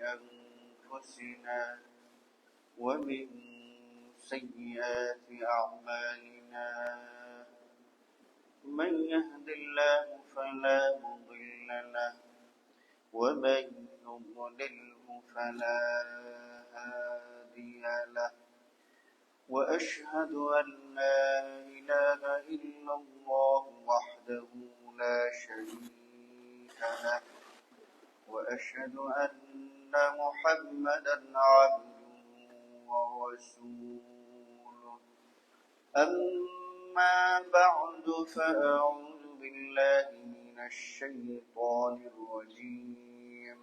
أنفسنا ومن سيئات أعمالنا من يهد الله فلا مضل له ومن يضلله فلا هادي له وأشهد أن لا إله إلا الله وحده لا شريك له وأشهد أن محمدا عبده ورسوله أما بعد فأعوذ بالله من الشيطان الرجيم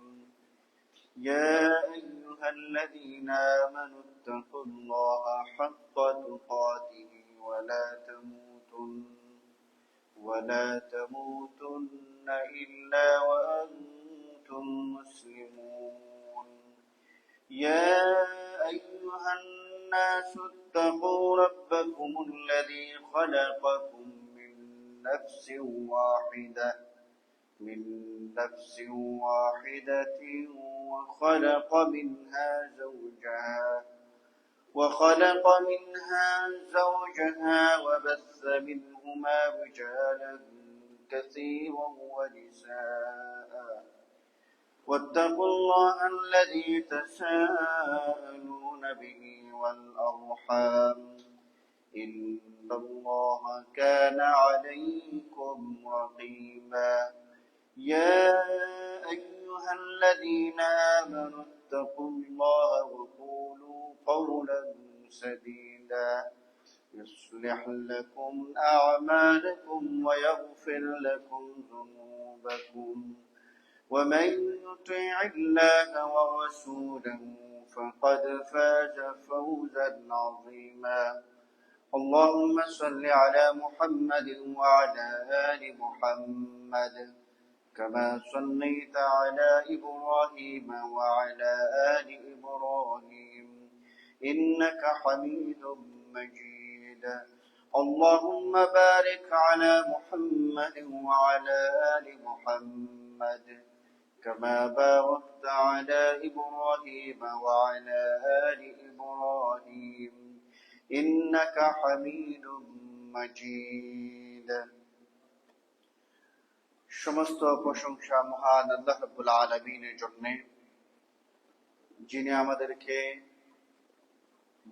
يا أيها الذين آمنوا اتقوا الله حق تقاته ولا تموتن إلا وأنتم مسلمون يا أيها الناس اتقوا ربكم الذي خلقكم من نفس واحدة وخلق منها زوجها وبث منهما رجالا كثيرا ونساء واتقوا الله الذي تساءلون به والأرحام إن الله كان عليكم رقيبا يا أيها الذين آمنوا اتقوا الله وقولوا قولا سديدا يصلح لكم أعمالكم ويغفر لكم ذنوبكم ومن يطع الله ورسوله فقد فاز فوزا عظيما اللهم صل على محمد وعلى آل محمد كما صليت على إبراهيم وعلى آل إبراهيم إنك حميد مجيد اللهم بارك على محمد وعلى آل محمد كما باركت على إبراهيم وعلى آل إبراهيم إنك حميد مجيد সমস্ত প্রশংসা মহান আল্লাহ রাব্বুল আলামিনের জন্য, যিনি আমাদেরকে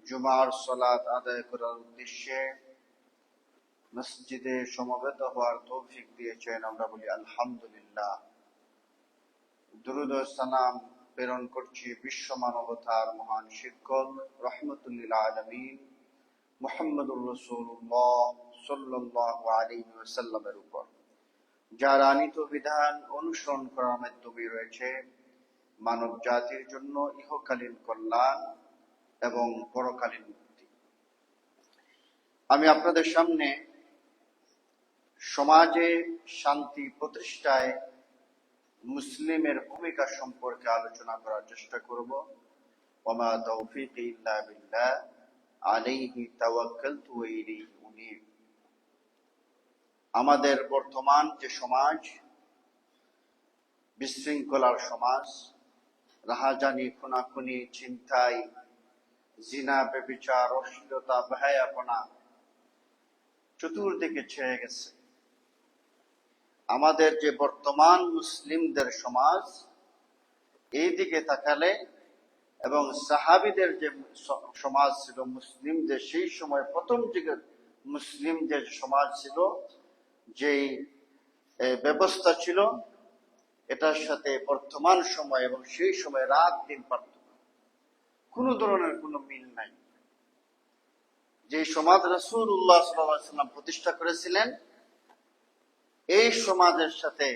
জুমার সালাত আদায় করার উদ্দেশ্যে মসজিদে সমবেত হওয়ার তৌফিক দিয়েছেন। আমরা বলি আলহামদুলিল্লাহ। দুরূদ ও সালাম প্রেরণ করছি বিশ্ব মানবতার মহান শিক্ষক রহমতুল লিল আলামিন মুহাম্মদুর রাসূলুল্লাহ সাল্লাল্লাহু আলাইহি ওয়াসাল্লামের উপর, যার আনিত বিধান অনুসরণ করার মাধ্যমে রয়েছে মানব জাতির জন্য ইহকালীন কল্যাণ এবং পরকালীন মুক্তি। আমি আপনাদের সামনে সমাজে শান্তি প্রতিষ্ঠায় মুসলিমের ভূমিকা সম্পর্কে আলোচনা করার চেষ্টা করব। ওমা তাওফীকি ইল্লা বিল্লাহ আলাইহি তাওয়াক্কালতু ওয়া ইলাইহি উনীব। আমাদের বর্তমান যে সমাজ, বিশৃঙ্খলার সমাজ, রাহাজানি, খুনাখুনি, ছিনতাই, জিনা, ব্যভিচার, অশ্লীলতা, বেহায়াপনা চতুর্দিকে ছেয়ে গেছে। আমাদের যে বর্তমান মুসলিমদের সমাজ, এই দিকে তাকালে এবং সাহাবীদের যে সমাজ ছিল মুসলিমদের, সেই সময় প্রথম যুগের মুসলিমদের সমাজ ছিল, যেই ব্যবস্থা ছিল, এটার সাথে বর্তমান সময় এবং সেই সময় রাত দিন পার্থক্য, কোনো ধরনের কোনো মিল নাই। যে সমাজ রাসূলুল্লাহ সাল্লাল্লাহু আলাইহি ওয়াসাল্লাম প্রতিষ্ঠা করেছিলেন, এই সমাজের সাথে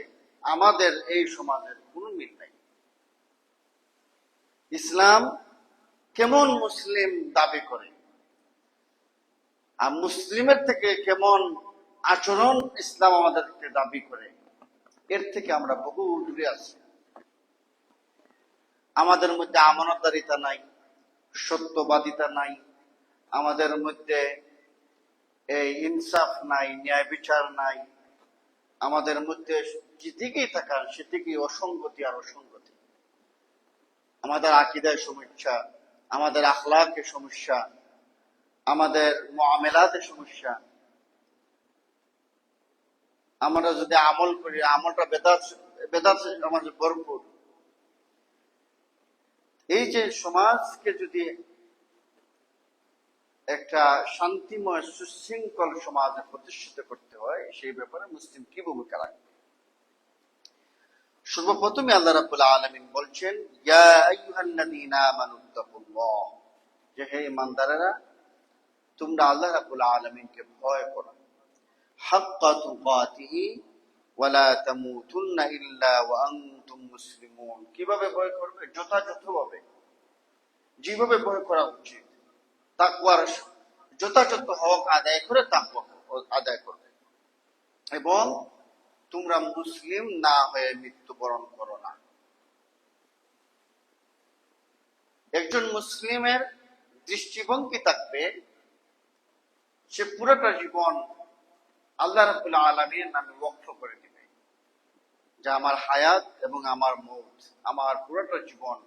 আমাদের এই সমাজের কোনো মিল নাই। ইসলাম কেমন মুসলিম দাবি করে আর মুসলিমের থেকে কেমন আচরণ ইসলাম আমাদেরকে দাবি করে, এর থেকে আমরা বহু দূরে আছি। আমাদের মধ্যে আমানতদারিতা নাই, সত্যবাদিতা নাই, আমাদের মধ্যে এই ইনসাফ নাই, ন্যায় বিচার নাই, আমাদের মধ্যে যেদিকেই তাকান সেদিকেই অসঙ্গতি আর অসঙ্গতি। আমাদের আকীদায় সমস্যা, আমাদের আখলাকে সমস্যা, আমাদের মুআমালাতে সমস্যা। আমরা যদি আমল করি, আমলটা বেদাত বেদাত আমাদের ভরপুর। এই যে সমাজকে যদি একটা শান্তিময় সুশৃঙ্খল সমাজে প্রতিষ্ঠিত করতে হয়, সেই ব্যাপারে মুসলিম কি ভূমিকা রাখবে? সর্বপ্রথমে আল্লাহ রাব্বুল আলামিন বলছেন, ইয়া আইয়ুহাল্লাযীনা আমানুত্তাকুল্লাহ, যে হে ঈমানদারেরা, তোমরা আল্লাহ রাব্বুল আলামিনকে ভয় করো, হাক্কা তুকাতিহি ওয়া লা তামুতুন্না ইল্লা ওয়া আনতুম মুসলিমুন। কিভাবে ভয় করবে? যথাযথভাবে, যেভাবে ভয় করা উচিত, তাকওয়ার যথাযথ হক আদায় করে তাকওয়া আদায় করবে, এবং তোমরা মুসলিম না হয়ে মৃত্যুবরণ করো না। একজন মুসলিমের দৃষ্টিভঙ্গি থাকবে, সে পুরোটা জীবন আল্লাহ রাব্বুল আলামিনের নামে ওয়াকফ করে দিবে, যে আমার হায়াত এবং আমার মৌত, আমার পুরোটা জীবন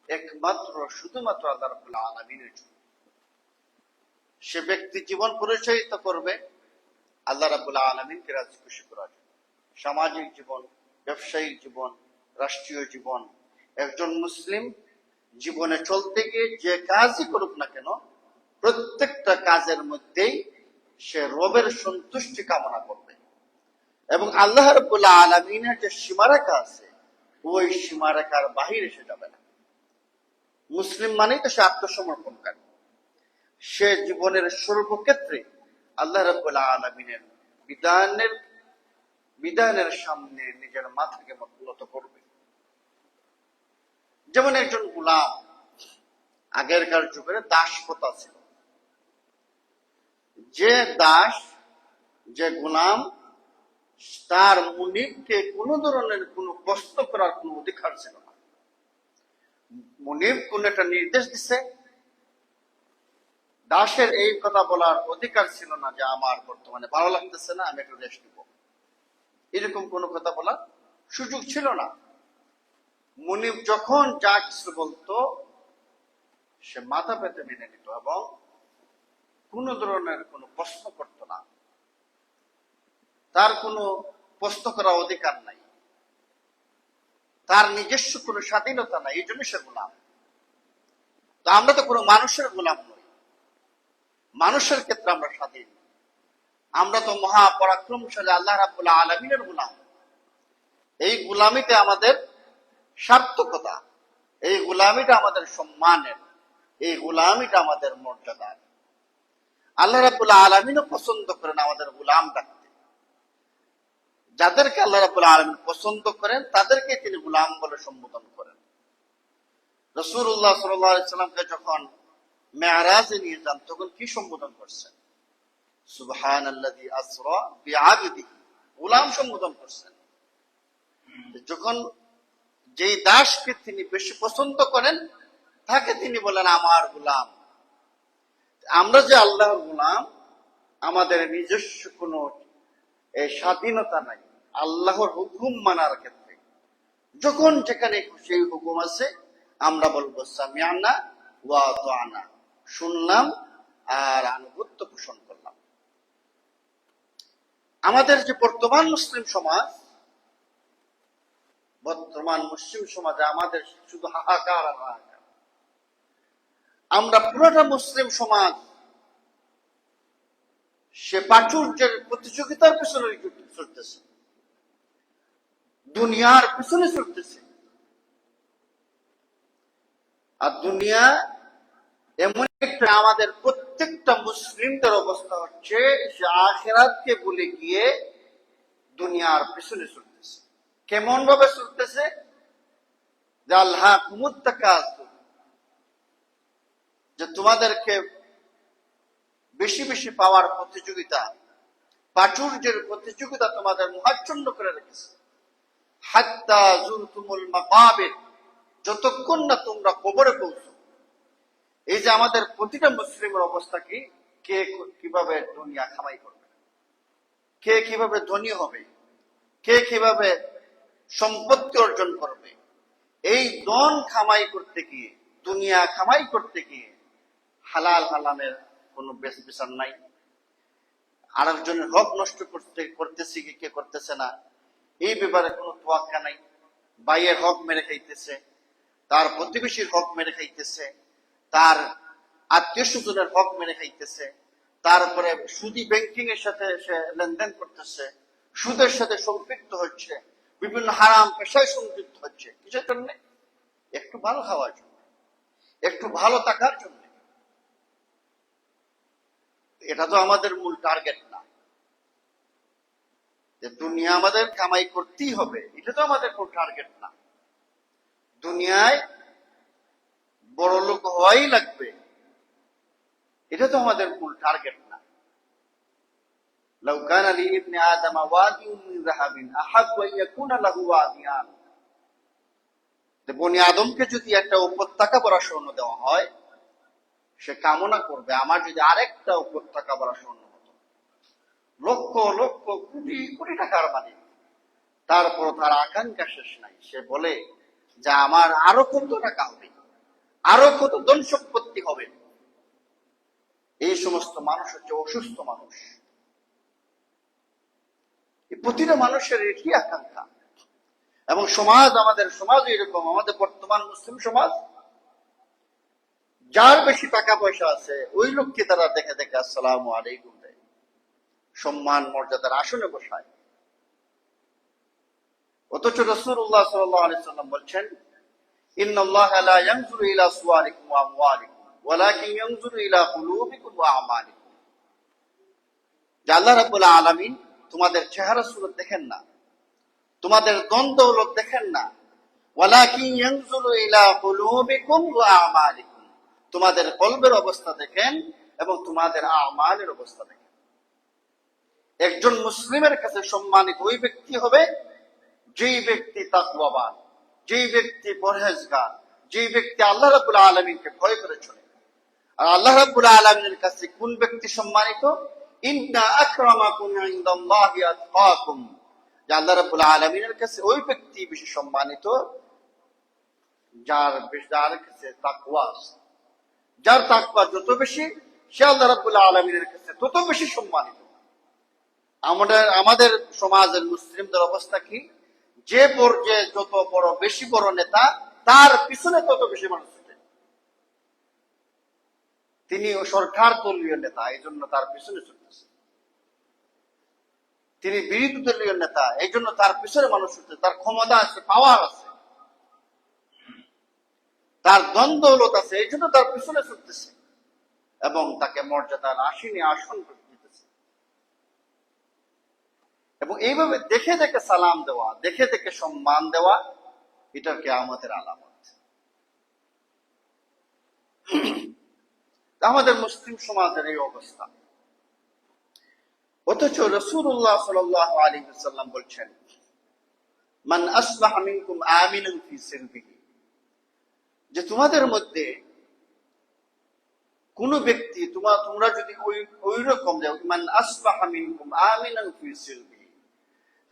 একমাত্র শুধুমাত্র আল্লাহ রাব্বুল আলামিনের জন্য। সে ব্যক্তি জীবন পরিচালিত করবে আল্লাহ রাব্বুল আলামিনকে রাজি খুশি করার জন্য। সামাজিক জীবন, ব্যবসায়িক জীবন, রাষ্ট্রীয় জীবন, একজন মুসলিম জীবনে চলতে গিয়ে যে কাজই করুক না কেন, প্রত্যেকটা কাজের মধ্যেই সে রবের সন্তুষ্টি কামনা করবে, এবং আল্লাহ রাব্বুল আলামিনের যে সীমারেখা আছে, ওই সীমারেখার বাহিরে সে যাবে না। মুসলিম মানেই তো সে আত্মসমর্পণকারী। সে জীবনের সর্বক্ষেত্রে আল্লাহ রাব্বুল আলামিনের বিধানের সামনে নিজের মাথাকে নত করবে। যেমন একজন গোলাম, আগেরকার যুগের দাস প্রথা ছিল, যে দাস, যে গোলাম, তার মুনিবকে কোন ধরনের কোন প্রশ্ন করার কোন অধিকার ছিল না। মুনিব কোন একটা নির্দেশ দিছে, দাসের এই কথা বলার অধিকার ছিল না যে আমার বর্তমানে ভালো লাগতেছে না, আমি একটু রেস্ট নিব। এরকম কোন কথা বলার সুযোগ ছিল না। মুনিব যখন যা কিছু বলতো, সে মাথা পেতে মেনে নিত এবং কোন ধরনের কোন প্রশ্ন করত না। তার কোনো প্রশ্ন করার অধিকার নাই, তার নিজস্ব কোনো স্বাধীনতা নাই, এই জন্য সে গোলাম। তো আমরা তো কোনো মানুষের গোলাম নই, মানুষের ক্ষেত্রে আমরা স্বাধীন। আমরা তো মহাপরাক্রমশালী আল্লাহ রাব্বুল আলামিনের গোলাম। এই গোলামিতে আমাদের সার্থকতা, এই গোলামিটা আমাদের সম্মানের, এই গোলামিটা আমাদের মর্যাদার। আল্লাহ রাব্বুল আলামিনও পছন্দ করেন আমাদের গোলাম ডাকতে। যাদেরকে আল্লাহ রাব্বুল আলামিন পছন্দ করেন তাদেরকে তিনি গোলাম বলে সম্বোধন করেন। রাসূলুল্লাহ সাল্লাল্লাহু আলাইহি সাল্লামকে যখন মেরাজে নিয়ে যান, তখন কি সম্বোধন করছেন? সুবহানাল্লাযী আসরা বিআবদিহি, গোলাম সম্বোধন করছেন। যখন যেই দাসকে তিনি বেশি পছন্দ করেন, তাকে তিনি বলেন আমার গোলাম। আমরা যে আল্লাহর গোলাম, আমাদের নিজস্ব কোনো স্বাধীনতা নাই আল্লাহর হুকুম মানার ক্ষেত্রে। যখন যেখানে সেই হুকুম আছে, আমরা বলবো সামিআনা ওয়া আতানা, শুনলাম আর আনুগত্য পোষণ করলাম। আমাদের যে বর্তমান মুসলিম সমাজে আমাদের শুধু হাহাকার আর হাহাকার। আমরা পুরোটা মুসলিম সমাজ সে প্রাচুর্যের প্রতিযোগিতার পিছনে ছুটতেছে, দুনিয়ার পিছনে ছুটতেছে। আর দুনিয়া এমন একটা, আমাদের প্রত্যেকটা মুসলিমদের অবস্থা হচ্ছে সে আখিরাতকে ভুলে গিয়ে দুনিয়ার পিছনে ছুটতেছে। কেমন ভাবে ছুটতেছে? যে তোমাদেরকে বেশি বেশি পাওয়ার প্রতিযোগিতা, প্রাচুর্যের প্রতিযোগিতা তোমাদের মোহাচ্ছন্ন করে রেখেছে। হাত্তা যুরতুমুল মাকাবির, যতক্ষণ না তোমরা কবরে পৌঁছো। এই যে আমাদের প্রতিটা মুসলিমের অবস্থা কি, কে কিভাবে দুনিয়া কামাই করবে, কে কিভাবে ধনী হবে, কে কিভাবে সম্পত্তি অর্জন করবে, এই ধন কামাই করতে গিয়ে, দুনিয়া কামাই করতে গিয়ে হালাল হালামের কোনো বিচার নাই। আরেকজনের হক নষ্ট করতেছি কি কে করতেছে না, এই ব্যাপারে কোনো তোয়াক্কা নাই। ভাইয়ের হক মেরে খাইতেছে, তার প্রতিবেশীর হক মেরে খাইতেছে, তার আত্মীয় স্বজনের হক মেরে খাইতেছে, তারপরে সুদী ব্যাংকিং এর সাথে সে লেনদেন করতেছে, সুদের সাথে সম্পৃক্ত হচ্ছে, বিভিন্ন হারাম পেশায় সম্পৃক্ত হচ্ছে। কিসের জন্য? একটু ভালো খাওয়ার জন্য, একটু ভালো থাকার জন্য। এটা তো আমাদের মূল টার্গেট না, যে দুনিয়া আমাদের কামাই করতেই হবে, এটা তো আমাদের কোন টার্গেট না। দুনিয়ায় বড় লোক হওয়াই লাগবে, এটা তো আমাদের মূল টার্গেট না। লাউ কানা লি ইবনি আদম ওয়াদিউন মিন যাহাবিন আহাব্বু আন ইয়াকুনা লাহু ওয়াদিয়ান। বনি আদমকে যদি একটা উপত্যকা ভরা স্বর্ণ দেওয়া হয়, সে কামনা করবে আমার যদি আরেকটা উপত্যকা ভরা স্বর্ণ হতো, লক্ষ লক্ষ কোটি কোটি টাকার মালিক। তারপর তার আকাঙ্ক্ষা শেষ নাই, সে বলে যে আমার আরো কত টাকা হবে, আরো কত ধন সম্পত্তি হবে। এই সমস্ত মানুষ হচ্ছে অসুস্থ মানুষ। প্রতিটা মানুষের এটি আকাঙ্ক্ষা। এবং সমাজ, আমাদের সমাজ এরকম, আমাদের বর্তমান মুসলিম সমাজ, যার বেশি টাকা পয়সা আছে ওই লোককে তারা দেখে দেখে আসসালামু আলাইকুম দেয়, সম্মান মর্যাদার আসনে বসায়। অথচ রাসূলুল্লাহ সাল্লাল্লাহু আলাইহি সাল্লাম বলছেন, ইন্নাল্লাহা লা ইয়ানজুরু ইলা সুওয়ারিকুম ওয়া আমওয়ালিকুম ওয়ালাকিন ইয়ানজুরু ইলা কুলুবিকুম ওয়া আমালিকুম। যে আল্লাহ রাব্বুল আলামিন তোমাদের চেহারা সুরত দেখেন না, তোমাদের ধন দৌলত দেখেন না, ওয়ালাকিন ইয়ানজুরু ইলা কুলুবিকুম ওয়া আমালিকুম, তোমাদের কলবের অবস্থা দেখেন এবং তোমাদের আমালের অবস্থা দেখেন। একজন মুসলিমের কাছে সম্মানিত ওই ব্যক্তি হবে যেই ব্যক্তি তাকওয়াবান, যেই ব্যক্তি পরহেজগার, যেই ব্যক্তি আল্লাহ রাব্বুল আলামিনকে ভয় করে চলে। আর আল্লাহ রাব্বুল আলামিনের কাছে কোন ব্যক্তি সম্মানিত? ইন্না আকরামাকুম ইনদাল্লাহি আতকাকুম। যে আল্লাহ রাব্বুল আলামিনের কাছে ওই ব্যক্তি বেশি সম্মানিত যার কাছে তাকওয়া আছে। যার তাকওয়া যত বেশি, সে আল্লাহ রাব্বুল আলামিনের কাছে তত বেশি সম্মানিত। আমাদের সমাজের মুসলিমদের অবস্থা কি? যে পর্যায়ে যত বড় বেশি বড় নেতা, তার পিছনে তত বেশি মানুষ ছুটে। তিনি সরকার দলীয় নেতা, এই জন্য তার পিছনে ছুটতেছে। তিনি বিরোধী দলীয় নেতা, এই জন্য তার পিছনে মানুষ ছুটছে। তার ক্ষমতা আছে, পাওয়ার আছে, তার ধন দৌলত আছে, এই জন্য তার পিছনে ছুটতেছে এবং তাকে মর্যাদার আসনে আসন দিতেছে। এবং এইভাবে দেখে দেখে সালাম দেওয়া, দেখে দেখে সম্মান দেওয়া, এটা কিয়ামতের আলামত। আমাদের মুসলিম সমাজের এই অবস্থা। অথচ রাসূলুল্লাহ সাল্লাল্লাহু আলাইহি ওয়াসাল্লাম বলছেন, মান আসবাহা মিনকুম আমিনান ফি সিরবিহি, যে তোমাদের মধ্যে কোন ব্যক্তি, তোমরা যদি ওই রকম যাও, মান আসবাহা মিনকুম আমিনান ফি সিরবিহি,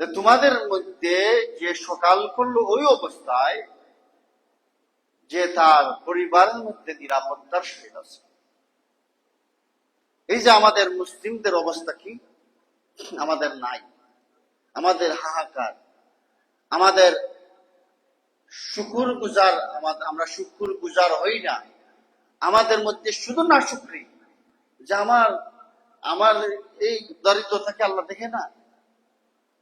যে তোমাদের মধ্যে যে সকাল করলো ওই অবস্থায় যে তার পরিবারের মধ্যে নিরাপত্তার সহিত আছে। এই যে আমাদের মুসলিমদের অবস্থা কি? আমাদের নাই, আমাদের হাহাকার, আমাদের শুকুর গুজার, আমরা শুকুর গুজার হই না। আমাদের মধ্যে শুধু না শুকরি, যে আমার এই দারিদ্রতাকে আল্লাহ দেখে না।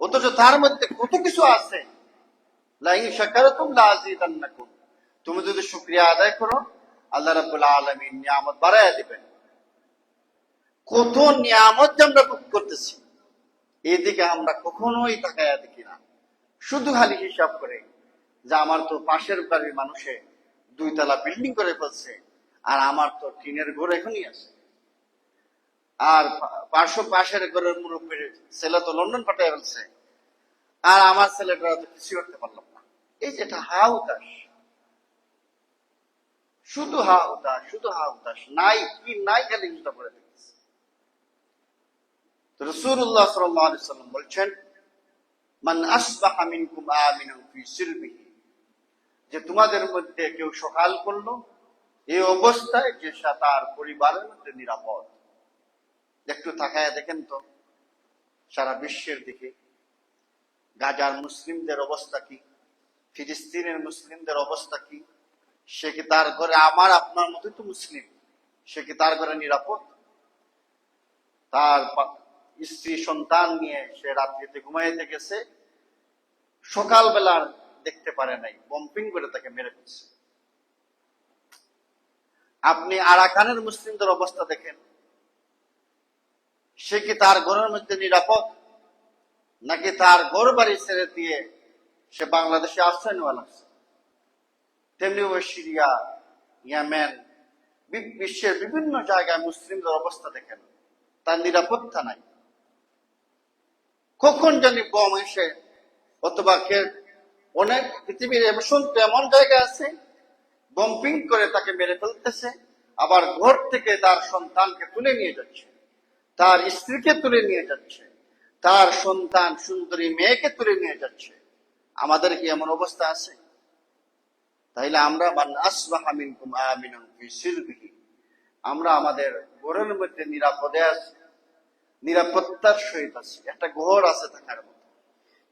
অথচ তার মধ্যে কত কিছু আছে। লাইন শাকারতুম লাযিদান্নাকুম, তুমি যদি শুকরিয়া আদায় করো আল্লাহ রাব্বুল আলামিন নিয়ামত বাড়ায়া দিবেন। কত নিয়ামত যে আমরা ভোগ করতেছি, এদিকে আমরা কখনোই তাকায়া দেখি না। শুধু খালি হিসাব করে যে আমার তো পাশের বাড়ির মানুষে 2 তলা বিল্ডিং করে ফেলছে, আর আমার তো টিনের ঘর এখনই আছে, আর পাশের ঘরের মুরব্বীর ছেলে তো লন্ডন পাঠিয়ে ফেলছে, আর আমার ছেলেটা তো কিছু করতে পারলাম না। এই যে এটা হা উদাস, শুধু হা উদাস, শুধু হা উদাস, নাই কি নাই খালি চিন্তা করে দেখছে। তো রাসূলুল্লাহ সাল্লাল্লাহু আলাইহি ওয়াসাল্লাম বলছেন, মান আসবাহা মিনকুম আমিনান ফি সিরবিহি, যে তোমাদের মধ্যে কেউ সকাল করলো এই অবস্থায় যে তার পরিবারের মধ্যে নিরাপদ। একটু তাকায় দেখেন তো সারা বিশ্বের দিকে গাজার মুসলিমদের অবস্থা কি, ফিলিস্তিনের মুসলিমদের অবস্থা কি? সে কি তার ঘরে আমার আপনার মতোই তো মুসলিম, সে কি তার ঘরে নিরাপদ? তার স্ত্রী সন্তান নিয়ে সে রাত্রিতে ঘুমাইতে গেছে, সকালবেলা দেখতে পারে নাই, বম্পিং করে তাকে মেরে ফেলছে। আপনি আরাকানের মুসলিমদের অবস্থা দেখেন, সে কি তার ঘরের মধ্যে নিরাপদ, নাকি তার ঘর বাড়ি ছেড়ে দিয়ে সে বাংলাদেশে আশ্রয় নেওয়া লাগছে? তেমনি ওই সিরিয়া, ইয়েমেন, বিশ্বের বিভিন্ন জায়গায় মুসলিমদের অবস্থা দেখেন, তার নিরাপত্তা নাই। কখন জানি বম এসে অথবা অনেক পৃথিবীর এমন জায়গা আছে বম্পিং করে তাকে মেরে ফেলতেছে, আবার ঘর থেকে তার সন্তানকে তুলে নিয়ে যাচ্ছে, তার স্ত্রীকে তুলে নিয়ে যাচ্ছে, তার সন্তান সুন্দরী মেয়েকে তুলে নিয়ে যাচ্ছে। আমাদের কি এমন অবস্থা আছে? তাইলে আমরা আমরা আমাদের ঘরের মধ্যে নিরাপদে আছি, নিরাপত্তার সহিত আছি, একটা ঘর আছে থাকার মতো।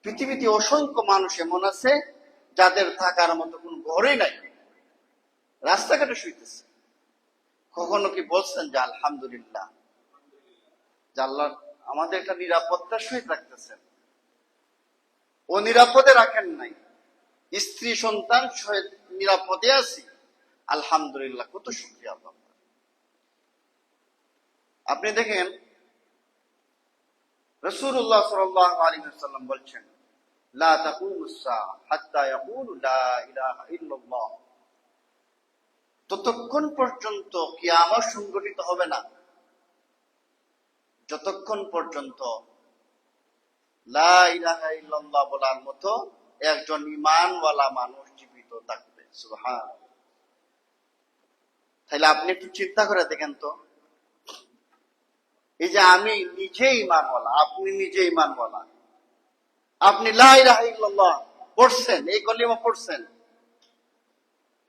পৃথিবীতে অসংখ্য মানুষ এমন আছে যাদের থাকার মতো কোন ঘরই নাই, রাস্তাঘাটে শুইতেছে। কখনো কি বলছেন যে আলহামদুলিল্লাহ, যে আল্লাহ আমাদের একটা নিরাপত্তার সহিত রাখতেছেন? ও নিরাপদে রাখেন নাই, স্ত্রী সন্তান সহিত নিরাপদে আছি, আলহামদুলিল্লাহ, কত শুকরিয়া আল্লাহ। আপনি দেখেন রাসূলুল্লাহ সাল্লাল্লাহু আলাইহি ওয়াসাল্লাম বলছেন, লা তাকুমুস সাআ হাত্তা ইয়াকুলু লা ইলাহা ইল্লাল্লাহ। ততক্ষণ পর্যন্ত কিয়ামত সংঘটিত হবে না যতক্ষণ পর্যন্ত লা ইলাহা ইল্লাল্লাহ বলার মতো একজন ঈমানওয়ালা মানুষ জীবিত থাকবে। সুবহানাল্লাহ। তাহলে আপনি একটু চিন্তা করে দেখেন তো, এই যে আমি নিজে ঈমানওয়ালা, আপনি নিজে ঈমানওয়ালা, আপনি লা ইলাহা ইল্লাল্লাহ পড়ছেন, এই কলিমা পড়ছেন,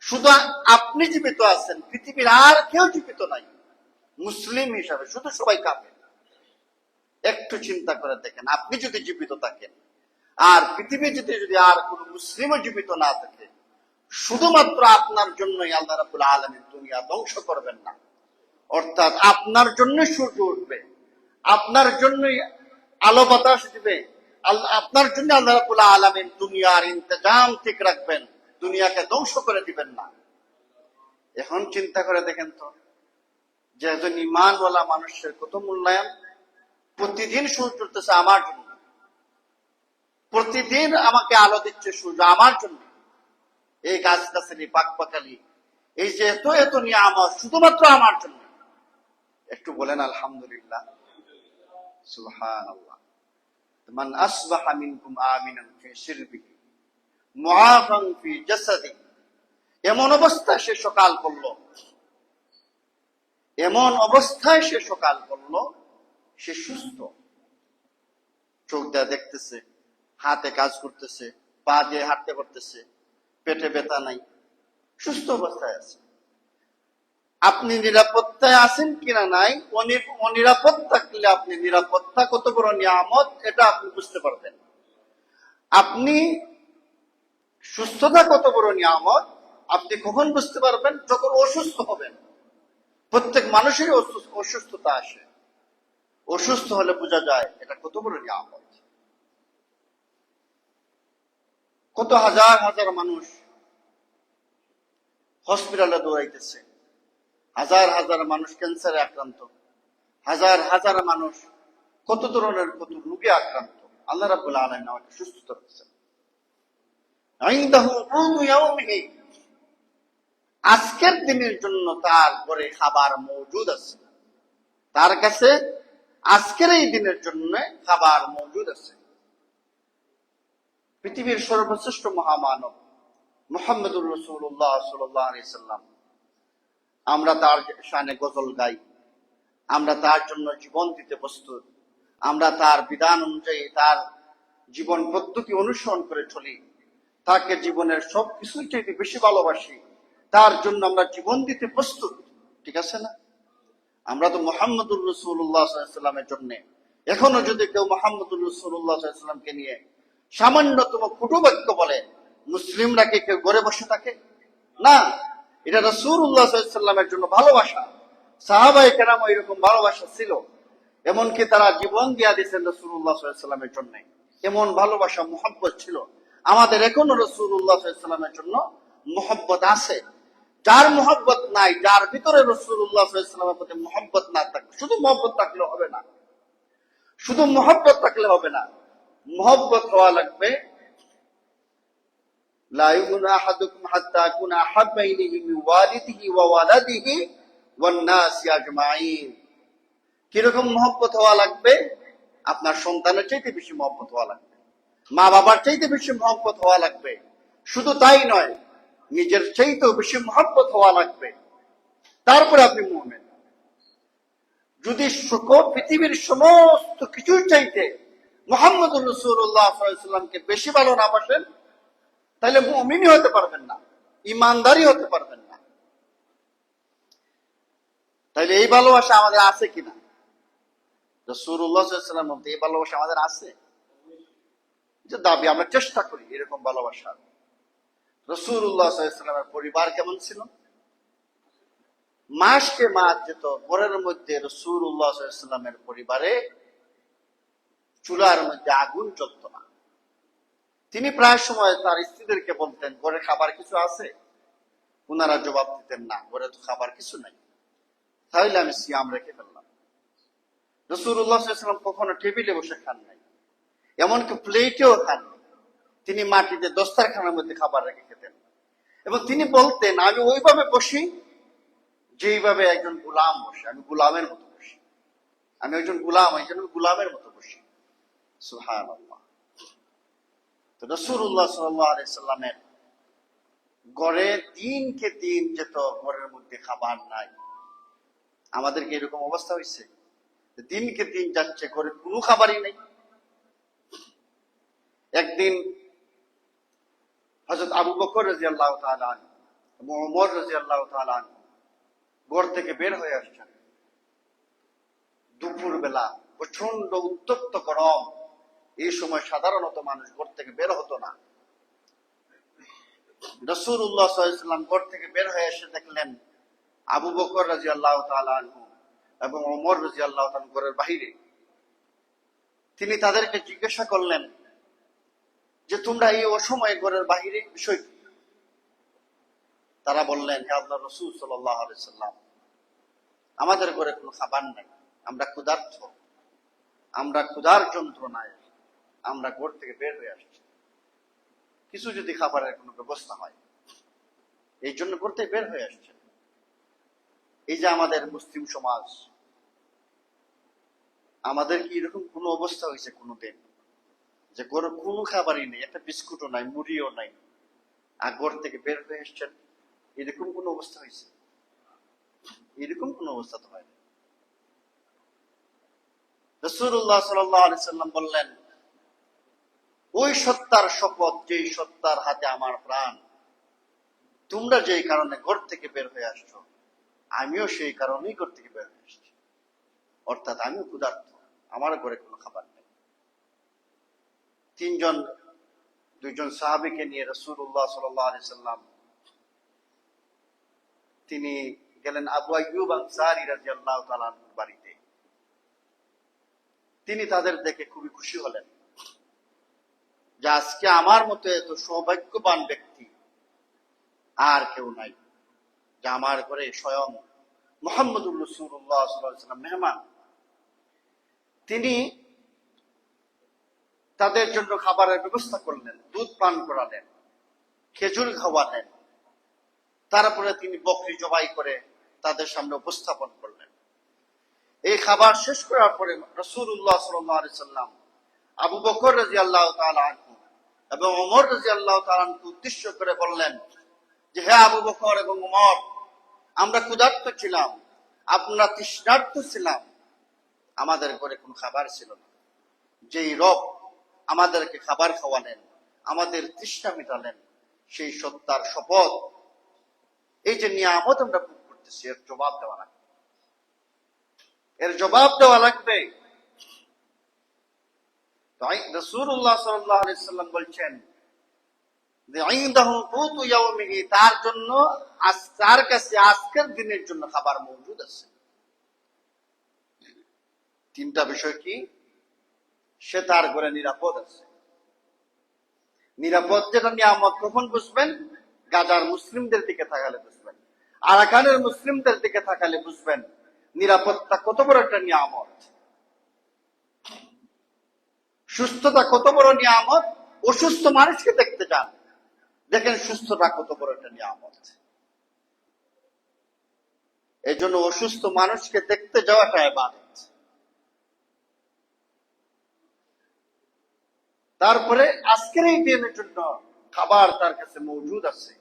শুধু আপনি জীবিত আছেন, পৃথিবীর আর কেউ জীবিত নাই মুসলিম হিসাবে, শুধু সবাই কাফের। একটু চিন্তা করে দেখেন, আপনি যদি জীবিত থাকেন আর পৃথিবী যদি আর কোন মুসলিমও জীবিত না থাকে, শুধুমাত্র আপনার জন্যই আল্লাহ রাব্বুল আলামিন দুনিয়া ধ্বংস করবেন না। অর্থাৎ আপনার জন্য সূর্য উঠবে, আপনার জন্যই আলো বাতাস দিবে, আপনার জন্য আল্লাহ রাব্বুল আলামিন দুনিয়ার ইন্তজাম ঠিক রাখবেন, দুনিয়াকে ধ্বংস করে দিবেন না। এখন চিন্তা করে দেখেন তো, যে একজন ঈমানওয়ালা মানুষের কত মূল্যায়ন। প্রতিদিন সূর্য উঠতেছে আমার জন্য, প্রতিদিন আমাকে আলো দিচ্ছে সূর্য আমার জন্য, এই গাছ গাছালি পাক পাকালি, এই যে এত এত নিয়ামত শুধুমাত্র আমার জন্য। একটু বলেন আলহামদুলিল্লাহ, সুবহানাল্লাহ। মান আসবাহা মিনকুম আমিনান ফি সিরবিহি মুআফান ফি জাসাদি। এমন অবস্থায় সে সকাল করলো, এমন অবস্থায় সে সকাল করলো, সে সুস্থ, চোখ দিয়ে দেখতেছে, হাতে কাজ করতেছে, পা দিয়ে হাঁটতে পারতেছে, পেটে ব্যথা নাই, সুস্থ অবস্থায় আছে। আপনি নিরাপত্তায় আছেন কিনা নাই, অনিরাপদ থাকলে আপনি নিরাপত্তা কত বড় নিয়ামত এটা আপনি বুঝতে পারবেন। আপনি সুস্থতা কত বড় নিয়ামত আপনি কখন বুঝতে পারবেন? যখন অসুস্থ হবেন। প্রত্যেক মানুষেরই অসুস্থতা আসে, অসুস্থ হলে বোঝা যায় এটা কত বড় নিয়ামত। কত হাজার হাজার মানুষ হসপিটালে দৌড়াইতেছে, হাজার হাজার মানুষ ক্যান্সারে আক্রান্ত, হাজার হাজার মানুষ কত ধরনের কত রোগে আক্রান্ত। আল্লাহ রাব্বুল আলামিন আমাকে সুস্থতা দিয়েছেন। আজকের দিনের জন্য তার ঘরে খাবার মজুদ আছে, তার কাছে আজকের এই দিনের জন্য খাবার মজুদ আছে। পৃথিবীর সর্বশ্রেষ্ঠ মহামানব মুহাম্মদুর রাসূলুল্লাহ সাল্লাল্লাহু আলাইহি সাল্লাম, আমরা তার শানে গজল গাই, আমরা তার জন্য জীবন দিতে প্রস্তুত, আমরা তার বিধান অনুযায়ী তার জীবন পদ্ধতি অনুসরণ করে চলি। তাকে জীবনের সবকিছুর চাইতে বেশি ভালোবাসি, তার জন্য আমরা জীবন দিতে প্রস্তুত। ঠিক আছে না? আমরা তো মোহাম্মদুর রাসূলুল্লাহ সাল্লাল্লাহু আলাইহি ওয়াসাল্লামের জন্য, এখনো যদি কেউ মোহাম্মদুর রাসূলুল্লাহ সাল্লাল্লাহু আলাইহি ওয়াসাল্লামকে নিয়ে সামান্যতম কটুবাক্য বলে, মুসলিমরা কি কেউ ঘরে বসে থাকে? না, এটা রাসূলুল্লাহ সাল্লাল্লাহু আলাইহি ওয়াসাল্লামের জন্য ভালোবাসা। সাহাবায়ে কেরাম এরকম ভালোবাসা ছিল, এমনকি তারা জীবন দিয়া দিয়েছেন রাসূলুল্লাহ সাল্লাল্লাহু আলাইহি ওয়াসাল্লামের জন্য। এমন ভালোবাসা, মুহাব্বত ছিল। আমাদের এখনো রাসূলুল্লাহ সাল্লাল্লাহু আলাইহি ওয়াসাল্লামের জন্য মুহাব্বত আছে। যার মুহাব্বত নাই, যার ভিতরে রাসূলুল্লাহ সাল্লাল্লাহু আলাইহি ওয়াসাল্লামের প্রতি মুহাব্বত না থাকে, শুধু মুহাব্বত থাকলে হবে না, শুধু মুহাব্বত থাকলে হবে না, মুহাব্বত হওয়া লাগবে। লা ইউমিনু আহাদুকুম হাত্তা আকুনা আহাব্বা ইলাইহি মিন ওয়ালিদিহি ওয়া ওয়ালাদিহি ওয়ান নাসি আজমাইন। কিরকম মুহাব্বত হওয়া লাগবে? আপনার সন্তানের চাইতে বেশি মুহাব্বত হওয়া লাগবে, মা বাবার চাইতে বেশি মুহাব্বত হওয়া লাগবে। শুধু তাই নয়, নিজের চাইতেও বেশি মুহাব্বত হওয়া লাগবে, তারপরে আপনি মুমিন। যদি পৃথিবীর সমস্ত কিছুর চাইতে মুহাম্মদুর রাসূলুল্লাহ সাল্লাল্লাহু আলাইহি ওয়াসাল্লামকে বেশি ভালো না বাসেন, তাহলে মুমিনই হতে পারবেন না, ঈমানদারই হতে পারবেন না। তাহলে এই ভালোবাসা আমাদের আছে কিনা? রাসূলুল্লাহ সাল্লাল্লাহু আলাইহি ওয়াসাল্লাম এই ভালোবাসা আমাদের আছে? যে দাবি, আমরা চেষ্টা করি এরকম ভালোবাসা। রাসূলুল্লাহ সাল্লাল্লাহু আলাইহি ওয়াসাল্লামের পরিবার কেমন ছিল? মাসকে মাস যেত ঘরের মধ্যে রাসূলুল্লাহ সাল্লাল্লাহু আলাইহি ওয়াসাল্লামের পরিবারে চুলার মধ্যে আগুন জ্বলত না। তিনি প্রায় সময় তার স্ত্রীদেরকে বলতেন, ঘরে খাবার কিছু আছে? ওনারা জবাব দিতেন, না, ঘরে তো খাবার কিছু নাই, তাহলে আমি সিয়াম রেখে ফেললাম। রাসূলুল্লাহ সাল্লাল্লাহু আলাইহি ওয়াসাল্লাম কখনো টেবিলে বসে খান নাই, এমনকি প্লেটেও খান নাই। তিনি মাটিতে দস্তারখানার মধ্যে খাবার রেখে খেতেন, এবং তিনি বলতেন, আমি ওইভাবে বসি যেইভাবে একজন গোলাম বসে, আমি গোলামের মতো বসি, আমি একজন গোলাম, এই জন্য গোলামের মতো বসি। সুবহানাল্লাহ। তো রাসূলুল্লাহ সাল্লাল্লাহু আলাইহি ওয়াসাল্লামের ঘরে দিনকে দিন যেত ঘরের মধ্যে খাবার নাই। আমাদের কি এরকম অবস্থা হয়েছে? দিনকে দিন যাচ্ছে, ঘরে কোনো খাবারই নেই। একদিন হযরত আবু বকর রাদিয়াল্লাহু তাআলা আনহু এবং ওমর রাদিয়াল্লাহু তাআলা আনহু ঘর থেকে বের হয়ে আসছেন। দুপুর বেলা প্রচন্ড উত্তপ্ত গরম, এই সময় সাধারণত মানুষ ঘর থেকে বের হতো না। রাসূলুল্লাহ সাল্লাল্লাহু আলাইহি ওয়াসাল্লাম ঘর থেকে বের হয়ে এসে দেখলেন আবু বকর রাদিয়াল্লাহু তাআলা আনহু এবং ওমর রাদিয়াল্লাহু তাআলা ঘরের বাইরে। তিনি তাদেরকে জিজ্ঞাসা করলেন যে, তোমরা এই অসময়ে ঘরের বাইরে, বিষয় কি? তারা বললেন, হে আল্লাহর রাসূল সাল্লাল্লাহু আলাইহি ওয়াসাল্লাম, আমাদের ঘরে কোনো খাবার নাই, আমরা ক্ষুধার্ত, আমরা ক্ষুধার যন্ত্রণায় আমরা ঘর থেকে বের হয়ে আসছি, কিছু যদি খাবারের কোনো ব্যবস্থা হয়, এই জন্য ঘর থেকে বের হয়ে আসছে। এই যে আমাদের মুসলিম সমাজ, আমাদের কি এরকম কোনো অবস্থা হয়েছে কোনোদিন যে ঘরে কোনো খাবারই নেই, একটা বিস্কুটও নাই, মুড়িও নাই, আর ঘর থেকে বের হয়ে এসছেন? এরকম কোনো অবস্থা হয়েছে? এরকম কোনো অবস্থা তো হয় না। রাসূলুল্লাহ সাল্লাল্লাহু আলাইহি ওয়াসাল্লাম বললেন, ওই সত্তার শপথ, যেই সত্তার হাতে আমার প্রাণ, তোমরা যেই কারণে ঘর থেকে বের হয়ে আসছো, আমিও সেই কারণেই ঘর থেকে বের হয়ে আসছি। অর্থাৎ আমিও ক্ষুধার্ত, আমার ঘরে কোনো খাবার নেই। দুইজন সাহাবীকে নিয়ে রাসূলুল্লাহ সাল্লাল্লাহু আলাইহি ওয়াসাল্লাম তিনি গেলেন আবু আইয়ুব আনসারী রাদিয়াল্লাহু তাআলা আনহুর বাড়িতে। তিনি তাদের দেখে খুবই খুশি হলেন যে আজকে আমার মতো এত সৌভাগ্যবান ব্যক্তি আর কেউ নাই, যে আমার ঘরে স্বয়ং মুহাম্মদুর রাসূলুল্লাহ সাল্লাল্লাহু আলাইহি ওয়াসাল্লাম মেহমান। তিনি তাদের জন্য খাবারের ব্যবস্থা করলেন, দুধ পান করালেন, খেজুর খাওয়ালেন, তারপরে তিনি বকরি জবাই করে তাদের সামনে উপস্থাপন করলেন। এই খাবার শেষ করার পরে রাসূলুল্লাহ সাল্লাল্লাহু আলাইহি ওয়াসাল্লাম আবু বকর রাদিয়াল্লাহু তাআলা আনহু এবং ওমর রাদিয়াল্লাহু তাআলা আনহু উদ্দেশ্য করে বললেন যে, হে আবু বকর এবং ওমর, আমরা ক্ষুধার্ত ছিলাম, আমরা তৃষ্ণার্ত ছিলাম, আমাদের ঘরে কোনো খাবার ছিল না। যেই রব আমাদেরকে খাবার খাওয়ালেন, আমাদের তৃষ্ণা মেটালেন, সেই সত্তার শপথ। এই যে নিয়ামত আমরা ভোগ করতেছি, এর জবাব দেওয়া লাগবে, এর জবাব দেওয়া লাগবে। রাসূলুল্লাহ সাল্লাল্লাহু আলাইহি ওয়াসাল্লাম বলছেন যে ইনদাহু কুতু ইয়াউমিহি, তার জন্য তার কাছে আজকের দিনের জন্য খাবার মজুদ আছে। তিনটা বিষয় কি? সে তার ঘরে নিরাপদ আছে। নিরাপদ যেটা নিয়ামত কখন বুঝবেন? গাজার মুসলিমদের দিকে তাকালে বুঝবেন, আরাকানের মুসলিমদের দিকে তাকালে বুঝবেন নিরাপত্তা কত বড় একটা নিয়ামত, সুস্থতা কত বড় নিয়ামত। অসুস্থ মানুষকে দেখতে যান, দেখেন সুস্থতা কত বড় একটা নিয়ামত। এই জন্য অসুস্থ মানুষকে দেখতে যাওয়াটা ইবাদত। তারপরে আজকের এই দিনের জন্য খাবার তার কাছে মজুদ আছে।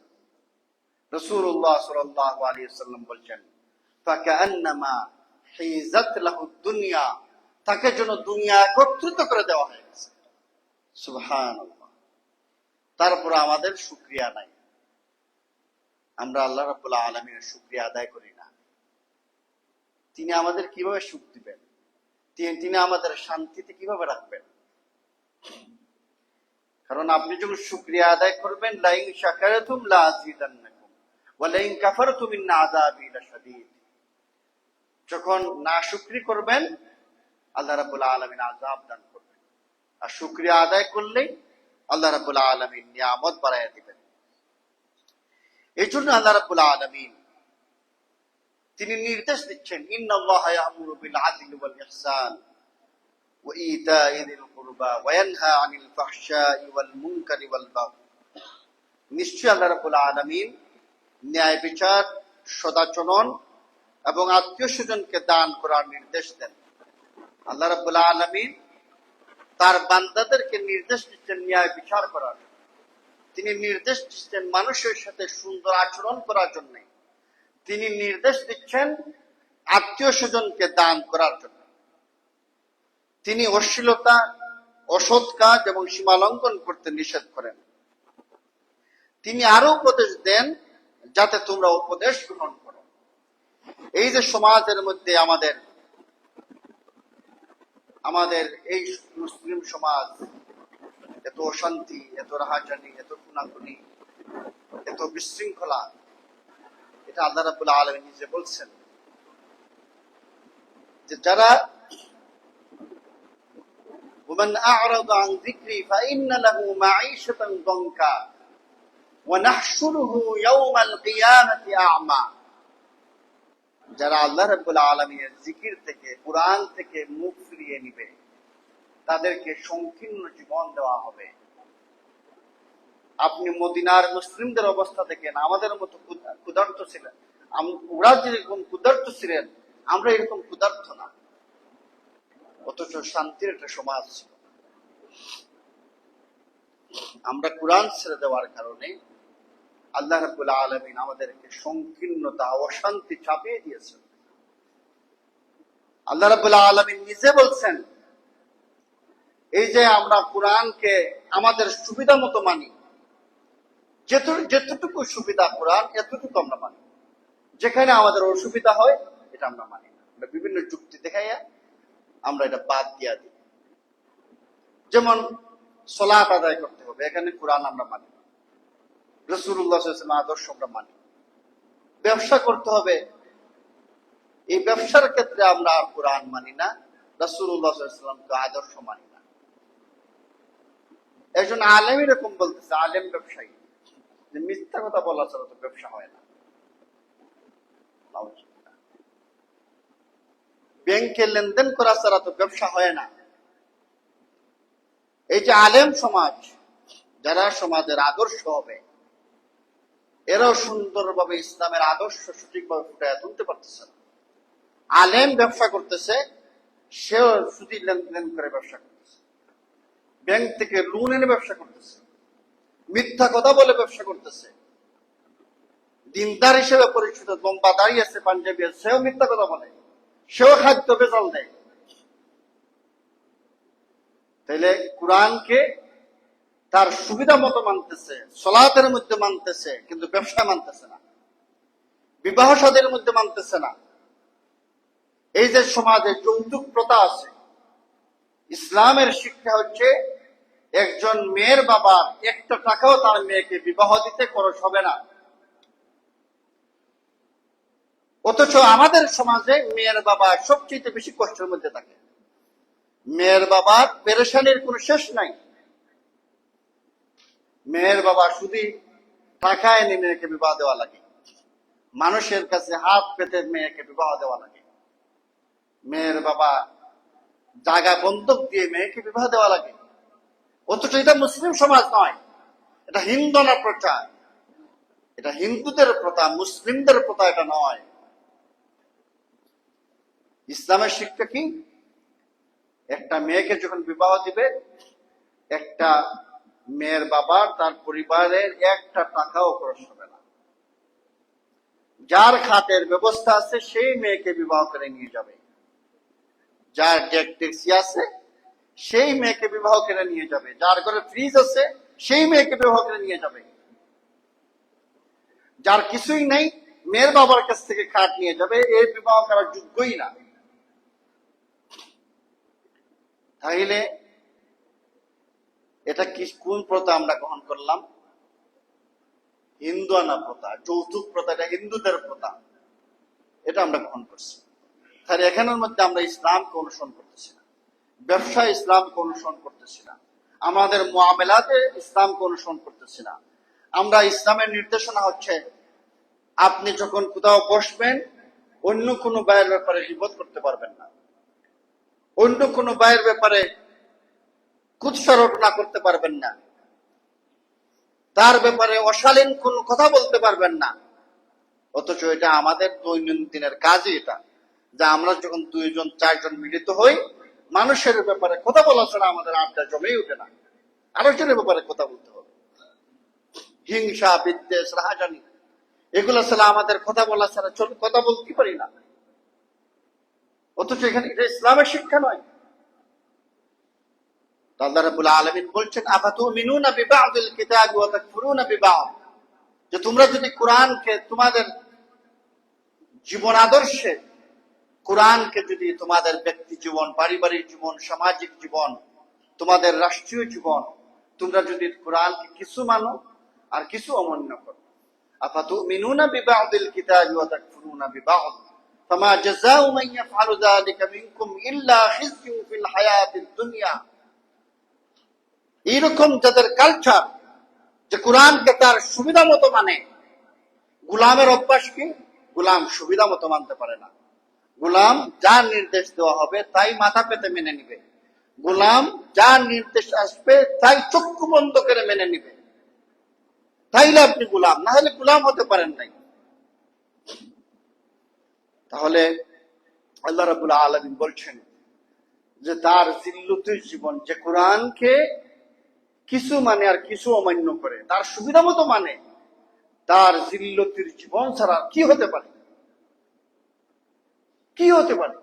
রাসূলুল্লাহ সাল্লাল্লাহু আলাইহি ওয়াসাল্লাম বলছেন ফাকান্নামা হিজাত লাহু দুনিয়া, তাকে যেন দুনিয়া একত্রিত করে দেওয়া হয়েছে। সুবহানাল্লাহ। তারপর আমাদের শুকরিয়া নাই, আমরা আল্লাহ রাব্বুল আলামিনের শুকরিয়া আদায় করি না। তিনি আমাদের কিভাবে সুখ দিবেন, তিনি আমাদের শান্তিতে কিভাবে রাখবেন? কারণ আপনি যখন শুকরিয়া আদায় করবেন, লাইন শাকারতুম লা আযীদান্নাকুম ওয়া লাইন কাফারতুম ইন্না আযাবি লাশাদীদ, যখন নাশুকরি করবেন আল্লাহ রাব্বুল আলামিন আযাব দান করবেন, আর শুকরিয়া আদায় করলেই আল্লাহ রাব্বুল আলামিন নিয়ামত বাড়াইয়া দিবেন। এই জন্য আল্লাহ রাব্বুল আলামিন তিনি নির্দেশ দিচ্ছেন ইন্নাল্লাহা ইয়া'মুরু বিল আদলি ওয়াল ইহসান ওয়া ইতা'i যিল কুরবা ওয়া ইয়ানহা আনিল ফাহশা'i ওয়াল মুনকারি ওয়াল বাগই। নিশ্চয়ই আল্লাহ রাব্বুল আলামিন ন্যায় বিচার, সদাচরণ এবং আত্মীয়-স্বজনকে দান করার নির্দেশ দেন। আল্লাহ রাব্বুল আলামিন তার বান্দাদেরকে নির্দেশ দিচ্ছেন ন্যায় বিচার করার, তিনি নির্দেশ দিচ্ছেন মানুষের সাথে সুন্দর আচরণ করার জন্য, তিনি নির্দেশ দিচ্ছেন আত্মীয়-স্বজনকে দান করার জন্য। তিনি অশ্লীলতা, অসৎ কাজ এবং সীমালঙ্ঘন করতে নিষেধ করেন। তিনি আরো উপদেশ দেন যাতে তোমরা উপদেশ গ্রহণ করো। এই যে সমাজের মধ্যে আমাদের এই মুসলিম সমাজ, এত অশান্তি, এত রাহাজানি, এত খুনাখুনি, এত বিশৃঙ্খলা, এটা আল্লাহ রাব্বুল আলামিন নিজে বলছেন যে যারা ومن أعرض عن ذكري فإن له معيشة ضنكا ونحشره يوم القيامة أعمى, যারা আল্লাহ রাব্বুল আলামিনের জিকির থেকে, কুরআন থেকে মুখ ফিরিয়ে নিবে, তাদেরকে সংকীর্ণ জীবন দেওয়া হবে। আপনি মদিনার মুসলিমদের অবস্থা দেখেন, আমাদের মতো ক্ষুধার্ত ছিলেন, ওরা যেরকম ক্ষুধার্ত ছিলেন আমরা এরকম ক্ষুধার্ত না, অথচ শান্তির একটা সমাজ ছিল। আমরা কুরআন ছেড়ে দেওয়ার কারণে আল্লাহ রাব্বুল আলামিন আমাদেরকে সংকীর্ণতা, অশান্তি চাপিয়ে দিয়েছেন। আল্লাহ রাব্বুল আলামিন নিজে বলছেন এই যে আমরা কুরআনকে আমাদের সুবিধা মতো মানি, যেতটুকু সুবিধা কোরআন এতটুকু আমরা মানি, যেখানে আমাদের অসুবিধা হয় এটা আমরা মানি না, আমরা বিভিন্ন যুক্তি দেখাইয়া আমরা এটা বাদ দিয়া দিই। যেমন সালাত আদায় করতে হবে, এখানে কোরআন আমরা মানি, রাসূলুল্লাহ সাল্লাল্লাহু আলাইহি ওয়াসাল্লাম আদর্শ আমরা মানি। ব্যবসা করতে হবে, এই ব্যবসার ক্ষেত্রে আমরা কোরআন মানি না, রাসূলুল্লাহ সাল্লাল্লাহু আলাইহি ওয়াসাল্লামকে আদর্শ মানি না। একজন আলেম এরকম বলতেছে, আলেম ব্যবসায়ী, যে মিথ্যা কথা বলা ছাড়া তো ব্যবসা হয় না। ব্যাংকে লেনদেন করা ছাড়া তো ব্যবসা হয় না। এই যে আলেম সমাজ, যারা সমাজের আদর্শ হবে, এরাও সুন্দরভাবে ইসলামের আদর্শ সঠিকভাবে ফুটিয়ে তুলতে পারতেছে না। আলেম ব্যবসা করতেছে, সেও সুদি লেনদেন করে ব্যবসা করতেছে, ব্যাংক থেকে লোন এনে ব্যবসা করতেছে, মিথ্যা কথা বলে ব্যবসা করতেছে। দিনদার হিসেবে পরিচিত, লম্বা দাড়ি আছে, পাঞ্জাবি আছে, সেও মিথ্যা কথা বলে, সেও খাদ্য বেজাল দেয়। তাইলে কোরআনকে তার সুবিধা মতো মানতেছে, সলাতের মধ্যে মানতেছে, কিন্তু ব্যবসা মানতেছে না, বিবাহ সাদের মধ্যে মানতেছে না। এই যে সমাজে যৌতুক প্রথা আছে, ইসলামের শিক্ষা হচ্ছে একজন মেয়ের বাবার একটা টাকাও তার মেয়েকে বিবাহ দিতে খরচ হবে না। অথচ আমাদের সমাজে মেয়ের বাবা সবচেয়ে বেশি কষ্টের মধ্যে থাকে। মেয়ের বাবার পেরেশানির কোনো শেষ নাই। মেয়ের বাবা শুধু টাকা এনে মেয়েকে বিবাহ দেওয়া লাগে, মানুষের কাছে হাত পেতে মেয়েকে বিবাহ দেওয়া লাগে। মেয়ের বাবা জায়গা বন্ধক দিয়ে মেয়েকে বিবাহ দেওয়া লাগে। অথচ এটা মুসলিম সমাজ নয়, এটা হিন্দুরা প্রথা, এটা হিন্দুদের প্রথা, মুসলিমদের প্রথা এটা নয়। ইসলামের শিক্ষা কি? একটা মেয়েকে যখন বিবাহ দিবে, একটা মেয়ের বাবার তার পরিবারের একটা টাকাও খরচ হবে না। যার খাতের ব্যবস্থা আছে সেই মেয়েকে বিবাহ করে নিয়ে যাবে, যার ট্যাক্সি আছে সেই মেয়েকে বিবাহ করে নিয়ে যাবে, যার ঘরে ফ্রিজ আছে সেই মেয়েকে বিবাহ করে নিয়ে যাবে। যার কিছুই নেই মেয়ের বাবার কাছ থেকে খাট নিয়ে যাবে, এই বিবাহ করার যোগ্যই না। তাইলে এটা কি, কোন প্রথা আমরা গ্রহণ করলাম? হিন্দু আনা প্রথা, যৌতুক প্রথা, এটা হিন্দুদের প্রথা, এটা আমরা গ্রহণ করছি। তাহলে এখানের মধ্যে আমরা ইসলামকে অনুসরণ করতেছি না, ব্যবসা ইসলামকে অনুসরণ করতেছি না, আমাদের মুআমালাতে ইসলামকে অনুসরণ করতেছি না। আমরা ইসলামের নির্দেশনা হচ্ছে আপনি যখন কোথাও বসবেন অন্য কোনো ভাইয়ের ব্যাপারে গীবত করতে পারবেন না, অন্য কোনো ভাইয়ের ব্যাপারে কুৎসারটনা করতে পারবেন না, তার ব্যাপারে অশালীন কোন কথা বলতে পারবেন না। অথচ এটা আমাদের দৈনন্দিনের কাজই, এটা যা আমরা যখন 2 জন 4 জন মিলিত হই, মানুষের ব্যাপারে কথা বলা ছাড়া আমাদের আড্ডা জমেই উঠে না। আরেকজনের ব্যাপারে কথা বলতে হবে। হিংসা, বিদ্বেষ, রাহাজানি, এগুলো ছাড়া আমাদের কথা বলা ছাড়া কথা বলতে পারি না। অথচ এখানে এটা ইসলামের শিক্ষা নয়। আল্লাহ রাব্বুল আলামিন বলছেন, আফাতুমিনুনা বিবা'দিল কিতাবি ওয়া তাকফুরুনা বিবা'দ, যে তোমরা যদি কোরআনকে তোমাদের জীবন আদর্শে, কোরআনকে যদি তোমাদের ব্যক্তি জীবন, পারিবারিক জীবন, সামাজিক জীবন, তোমাদের রাষ্ট্রীয় জীবন, তোমরা যদি কোরআনকে কিছু মানো আর কিছু অমান্য করো। আফাতুমিনুনা বিবা'দিল কিতাবি ওয়া তাকফুরুনা বিবা'দ ফামা জাযাউ মান ইয়াফআলু যালিকা মিনকুম ইল্লা খিজয়ুন ফিল হায়াতিদ দুনিয়া। এইরকম যাদের কালচার, যে কোরআনকে তার সুবিধা মতো মানে, গোলামের অভ্যাস কি? গোলাম সুবিধা মতো মানতে পারে না। গোলাম যা নির্দেশ দেওয়া হবে তাই মাথা পেতে মেনে নিবে, গোলাম যা নির্দেশ আসবে তাই চক্ষু বন্ধ করে মেনে নিবে। তাইলে আপনি গোলাম, না হলে গোলাম হতে পারেন নাই। তাহলে আল্লাহ রাব্বুল আলামিন বলছেন যে তার জিল্লুতুল জীবন, যে কোরআনকে কিছু মানে আর কিছু অমান্য করে, তার সুবিধা মতো মানে, তার জিল্লতির জীবন ছাড়া কি হতে পারে? কি হতে পারে?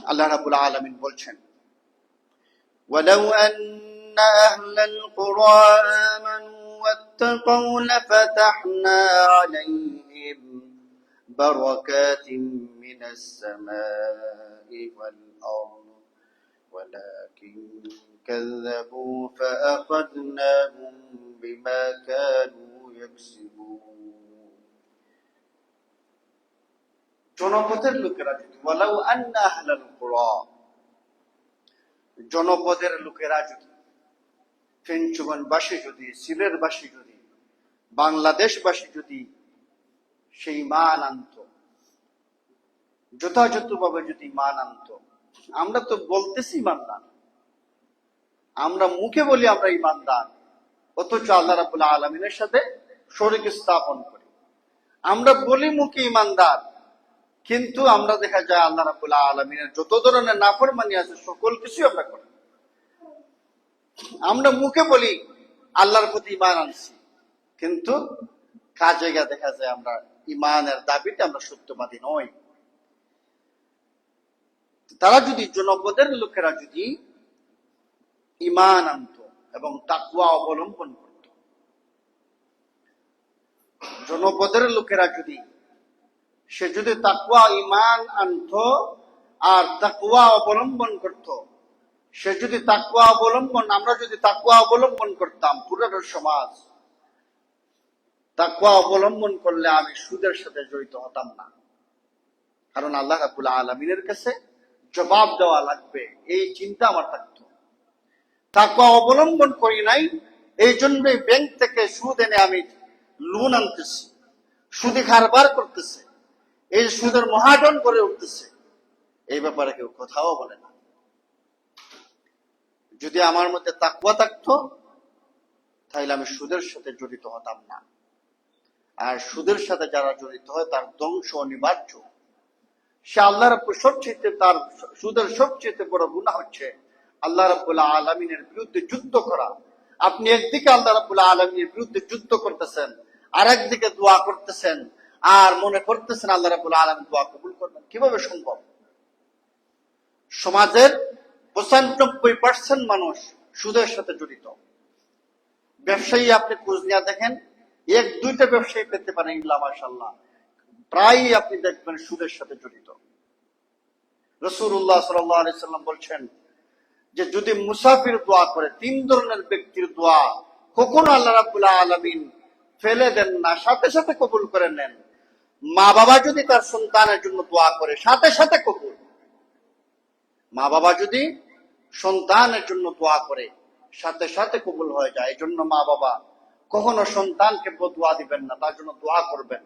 আল্লাহ রাব্বুল আলামিন বলছেন, ওয়ালাউ আন্না আহলাল কুরা আমানু ওয়াত্তাকাউ লাফাতাহনা আলাইহিম বারাকাতিন মিনাস সামাই ওয়াল আরদ ولكن كذبوا فأخذناهم بما كانوا يكسبون। জনপদের লোকেরা যদি, ওয়ালাউ আন্না আহলাল কুরা, জনপদের লোকেরা যদি, ফেঞ্চুগঞ্জবাসী যদি, সিলেটবাসী যদি, বাংলাদেশবাসী যদি সেই মান আনত, যথাযথভাবে যদি মান আনত। আমরা তো বলতেছি ইমানদার, আমরা মুখে বলি আমরা ইমানদার, অথচ আল্লাহ রাব্বুল আলামিনের সাথে শরীক স্থাপন করি। আমরা বলি মুখে ইমানদার, কিন্তু আমরা দেখা যায় আল্লাহ রাব্বুল আলামিনের যত ধরনের নাফরমানি আছে সকল কিছু আমরা করি। আমরা মুখে বলি আল্লাহর প্রতি ঈমান আনছি, কিন্তু কাজে গিয়ে দেখা যায় আমরা ঈমানের দাবিতে আমরা সত্যবাদী নই। তারা যদি, জনপদের লোকেরা যদি ঈমান আনত এবং তাকওয়া অবলম্বন করত, জনপদের লোকেরা যদি তাকওয়া ঈমান আনত আর তাকওয়া অবলম্বন করত, আমরা যদি তাকওয়া অবলম্বন করতাম, পুরো সমাজ তাকওয়া অবলম্বন করলে আমি সুদের সাথে জড়িত হতাম না। কারণ আল্লাহ রাব্বুল আলামিনের কাছে জবাব দেওয়া লাগবে, এই চিন্তা আমার থাকতো। তাকওয়া অবলম্বন করি নাই, এই জন্যই ব্যাংক থেকে সুদ এনে আমি লোন আনতেছি, সুদে কারবার করতেছে, এই সুদের মহাজন করে উঠতেছে, এই ব্যাপারে কেউ কোথাও বলে না। যদি আমার মধ্যে তাকওয়া থাকতো তাহলে আমি সুদের সাথে জড়িত হতাম না। আর সুদের সাথে যারা জড়িত হয় তার ধ্বংস অনিবার্য। সে আল্লাহ রাব্বুল তার সুদের সবচেয়ে বড় গুনাহ হচ্ছে আল্লাহ রাব্বুল আলামিনের বিরুদ্ধে যুদ্ধ করা। আপনি একদিকে আল্লাহ রাব্বুল আলামিনের বিরুদ্ধে যুদ্ধ করতেছেন, আর একদিকে দোয়া করতেছেন, আর মনে করতেছেন আল্লাহ রাব্বুল আলামিন দোয়া কবুল করবেন। কিভাবে সম্ভব? সমাজের 95% মানুষ সুদের সাথে জড়িত। ব্যবসায়ী আপনি খোঁজ নিয়ে দেখেন, 1-2টা ব্যবসায়ী পেতে পারেন ইনশাআল্লাহ, মাশাআল্লাহ, প্রায়ই আপনি দেখবেন সুদের সাথে জড়িত। রাসূলুল্লাহ সাল্লাল্লাহু আলাইহি সাল্লাম বলছেন যে যদি মুসাফির দোয়া করে, 3 ধরনের ব্যক্তির দোয়া কখনো আল্লাহ রাব্বুল আলামিন ফেলে দেন না, সাথে সাথে কবুল করে নেন। মা বাবা যদি তার সন্তানের জন্য দোয়া করে, সাথে সাথে কবুল। মা বাবা যদি সন্তানের জন্য দোয়া করে, সাথে সাথে কবুল হয়ে যায়। এই জন্য মা বাবা কখনো সন্তানকে দোয়া দিবেন না, তার জন্য দোয়া করবেন।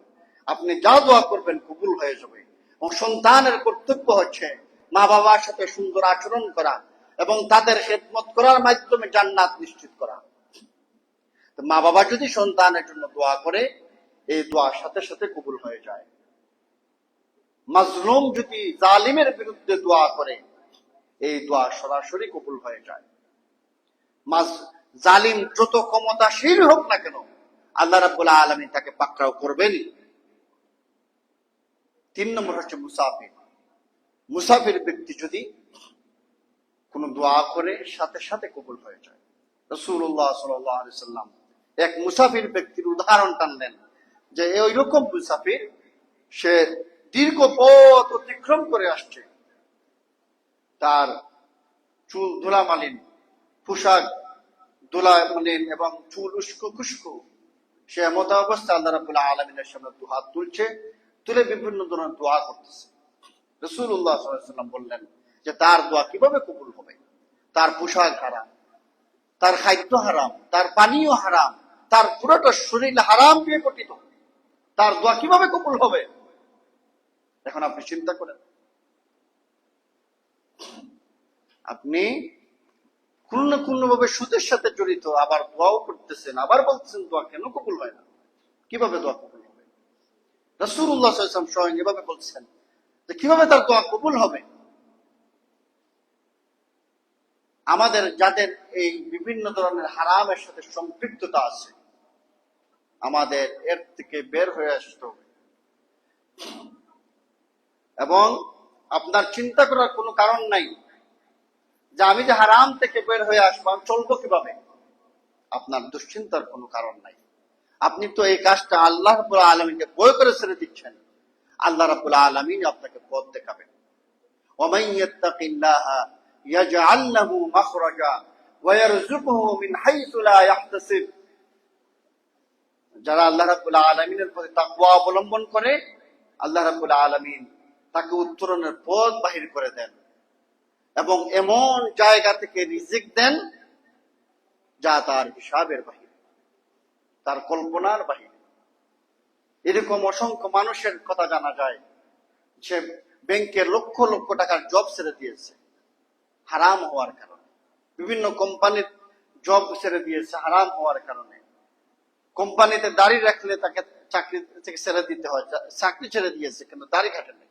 আপনি যা দোয়া করবেন কবুল হয়ে যাবে। এবং সন্তানের কর্তব্য হচ্ছে মা বাবার সাথে সুন্দর আচরণ করা এবং তাদের খেদমত করার মাধ্যমে জান্নাত নিশ্চিত করা। মা বাবা যদি সন্তানের জন্য দোয়া করে, এই দোয়ার সাথে সাথে কবুল হয়ে যায়। মাজলুম যদি জালিমের বিরুদ্ধে দোয়া করে, এই দোয়া সরাসরি কবুল হয়ে যায়। জালিম যত ক্ষমতাশীল হোক না কেন, আল্লাহ রাব্বুল আলামিন তাকে পাকড়াও করবেনই। 3 নম্বর হচ্ছে মুসাফির। মুসাফির ব্যক্তি যদি কোন দোয়া করে, সাথে সাথে কবুল হয়ে যায়। রাসূলুল্লাহ সাল্লাল্লাহু আলাইহি সাল্লাম এক মুসাফির ব্যক্তির উদাহরণ টানলেন যে ওই রকম মুসাফির, সে দীর্ঘ পথ অতিক্রম করে আসছে, তার চুল ধুলামালিন, পোশাক ধুলামালিন এবং চুল উস্কো খুস্কো। সে এমত অবস্থা আল্লাহ রাব্বুল আলামিনের সামনে দুহাত তুলে বিভিন্ন ধরনের দোয়া করতেছে। রাসূলুল্লাহ সাল্লাল্লাহু আলাইহি সাল্লাম বললেন যে তার দোয়া কিভাবে কবুল হবে? তার পোশাক হারাম, তার খাদ্য হারাম, তার পানীয় হারাম, তার পুরোটা শরীর হারাম দিয়ে গঠিত, তার দোয়া কিভাবে কবুল হবে? এখন আপনি চিন্তা করেন, আপনি কোন না কোন ভাবে সুদের সাথে জড়িত, আবার দোয়াও করতেছেন, আবার বলতেছেন দোয়া কেন কবুল হয় না? কিভাবে দোয়া কবুল হবে? রাসূলুল্লাহ সাল্লাল্লাহু আলাইহি ওয়াসাল্লাম স্বয়ং এভাবে বলছেন যে কিভাবে তার দোয়া কবুল হবে। আমাদের যাদের এই বিভিন্ন ধরনের হারামের সাথে সম্পৃক্ততা আছে, আমাদের এর থেকে বের হয়ে আসতে হবে। এবং আপনার চিন্তা করার কোনো কারণ নাই যে আমি যে হারাম থেকে বের হয়ে আসবো, আমি চলবো কিভাবে। আপনার দুশ্চিন্তার কোনো কারণ নাই। আপনি তো এই কাজটা আল্লাহ রাব্বুল আলামিনকে ভয় করে ছেড়ে দিচ্ছেন। আল্লাহ রাব্বুল আলামিন আপনাকে পথ দেখাবেন। ওয়ামান ইয়াত্তাকিল্লাহা ইয়াজআল লাহু মাখরাজা ওয়া ইয়ারযুকহু মিন হাইসু লা ইয়াহতাসিব। যারা আল্লাহ রাব্বুল আলামিনের প্রতি তাকওয়া অবলম্বন করে, আল্লাহ রাব্বুল আলামিন তাকে উত্তরণের পথ বাহির করে দেন এবং এমন জায়গা থেকে রিজিক দেন যা তার হিসাবের বাহিরে, তার কল্পনার বাহিরে। এরকম অসংখ্য মানুষের কথা জানা যায়, সে ব্যাংকে লক্ষ লক্ষ টাকার জব ছেড়ে দিয়েছে হারাম হওয়ার কারণে, বিভিন্ন কোম্পানির জব ছেড়ে দিয়েছে হারাম হওয়ার কারণে। কোম্পানিতে দাড়ি রাখলে তাকে চাকরি থেকে ছেড়ে দিতে হয়, চাকরি ছেড়ে দিয়েছে কিন্তু দাড়ি কাটে নাই।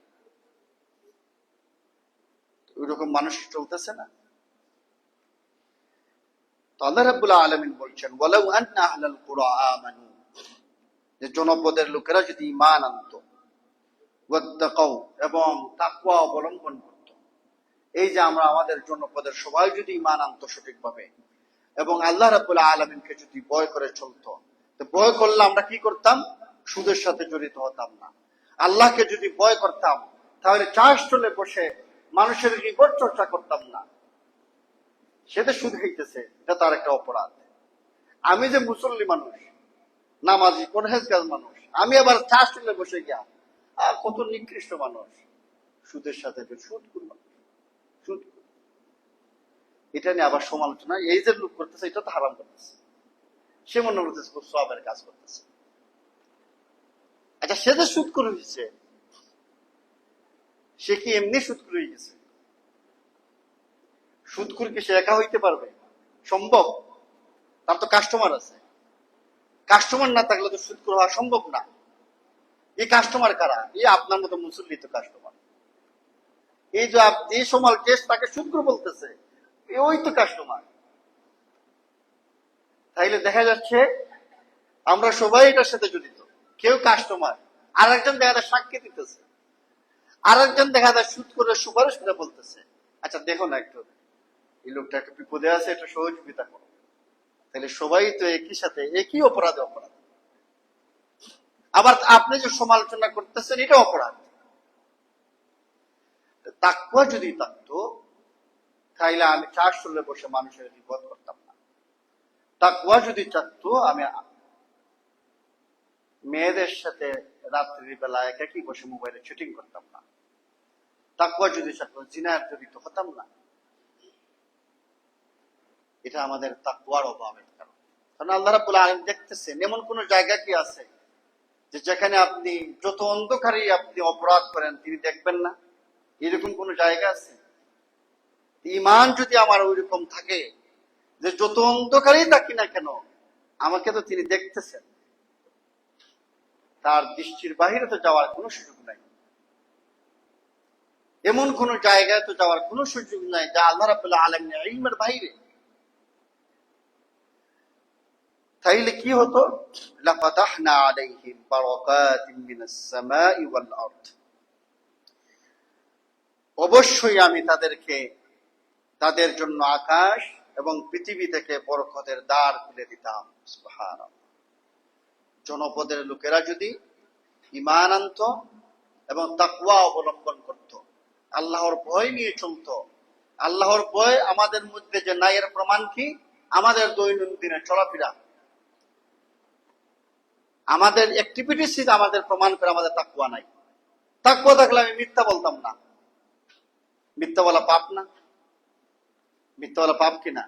ওইরকম মানুষ চলতেছে না। তো আল্লাহ রাব্বুল আলামিন বলছেন ওয়ালাউ আন্না আহলাল কুরা আমানু, যে জনপদের লোকেরা যদি ঈমান আনতো, ওয়াত্তাকাউ এবং তাকওয়া অবলম্বন করত, এই যে আমরা আমাদের জনপদের সবাই যদি ঈমান আনতো সঠিকভাবে এবং আল্লাহ রাব্বুল আলামিনকে যদি ভয় করে চলতো, তো ভয় করলে আমরা কি করতাম? সুদের সাথে জড়িত হতাম না। আল্লাহকে যদি ভয় করতাম তাহলে চাষ চলে বসে মানুষের গীবত চর্চা করতাম না। সেটা সুদ খাইতেছে, এটা তার একটা অপরাধ। আমি যে মুসল্লি মানুষ, নামাজি পরহেজগার মানুষ, আমি আবার চাষ চলে বসে গিয়া কত নিকৃষ্ট মানুষ, সুদের সাথে সুদ করলাম, সুদ। এটা নিয়ে আবার সমালোচনা, এই যে লোক করতেছে এটা তো হারাম করতেছে, সে মনে করতেছে খুব সওয়াবের কাজ করতেছে। আচ্ছা, সে যে সুদ করে দিচ্ছে, সে কি এমনি সুদ করে গেছে? সুদ করে কি সে একা হইতে পারবে? সম্ভব? তার তো কাস্টমার আছে, কাস্টমার না থাকলে তো সুদ করে হওয়া সম্ভব না। এই কাস্টমার কারা? এই আপনার মতো মুসল্লি তো কাস্টমার। এই যে এই সমাল কেস তাকে সুদ করে বলতেছে, ওই তো কাস্টমার। তাইলে দেখা যাচ্ছে আমরা সবাই এটার সাথে জড়িত। কেউ কাস্টমার, আর একজন দেখা যায় সাক্ষী দিতেছে, আর একজন দেখা যায় সুদ করে সুপারিশ করে বলতেছে, আচ্ছা দেখো না একটু, এই লোকটা একটু বিপদে আছে, একটু সহযোগিতা করো। তাহলে সবাই তো একই সাথে একই অপরাধে অপরাধ। আবার আপনি যে সমালোচনা করতেছেন এটা অপরাধ। তাকওয়া যদি থাকতো তাইলে আমি চাষ চলে বসে মানুষের বিপদ করতাম না। তাকওয়া যদি থাকতো আমি মেয়েদের সাথে রাত্রির বেলা একাকি বসে মোবাইলে শুটিং করতাম না। তাকওয়া যদি থাকতো জিনায় জড়িত হতাম না। এটা আমাদের তাকওয়ার অভাবের কারণ। কারণ আল্লাহ রাব্বুল আলামিন দেখতেছেন এমন কোন জায়গা কি আছে যে যেখানে আপনি যত অন্ধকারই আপনি অপরাধ করেন তিনি দেখবেন না? এরকম কোন জায়গা আছে? ঈমান যদি আমার ওইরকম থাকে যে যত অন্ধকারেই থাকি না কেন আমাকে তো তিনি দেখতেছেন, তার দৃষ্টির বাহিরে তো যাওয়ার কোনো সুযোগ নাই। এমন কোন জায়গায় তো যাওয়ার কোনো সুযোগ নাই যা আল্লাহ রাব্বুল আলামিনের ইলমের বাইরে। তাইলে কি হতো? লাফাতাহনা আলাইহিম বারাকাতিন মিনাস সামাই ওয়াল আরদ, অবশ্যই আমি তাদেরকে তাদের জন্য আকাশ এবং পৃথিবী থেকে বরকতের দ্বার খুলে দিতাম। সুবহানাল্লাহ। জনপদের লোকেরা যদি ঈমান আনত এবং তাকওয়া অবলম্বন করত, আল্লাহর ভয় নিয়ে চলত। আল্লাহর ভয় আমাদের মধ্যে যে নাই এর প্রমাণ কি? আমাদের দৈনন্দিনের চলাফেরা, আমাদের অ্যাক্টিভিটিস আমাদের প্রমাণ করে আমাদের তাকওয়া নাই। তাকওয়া থাকলে আমি মিথ্যা বলতাম না। মিথ্যা বলা পাপ না? মিথ্যা বলা পাপ কিনা?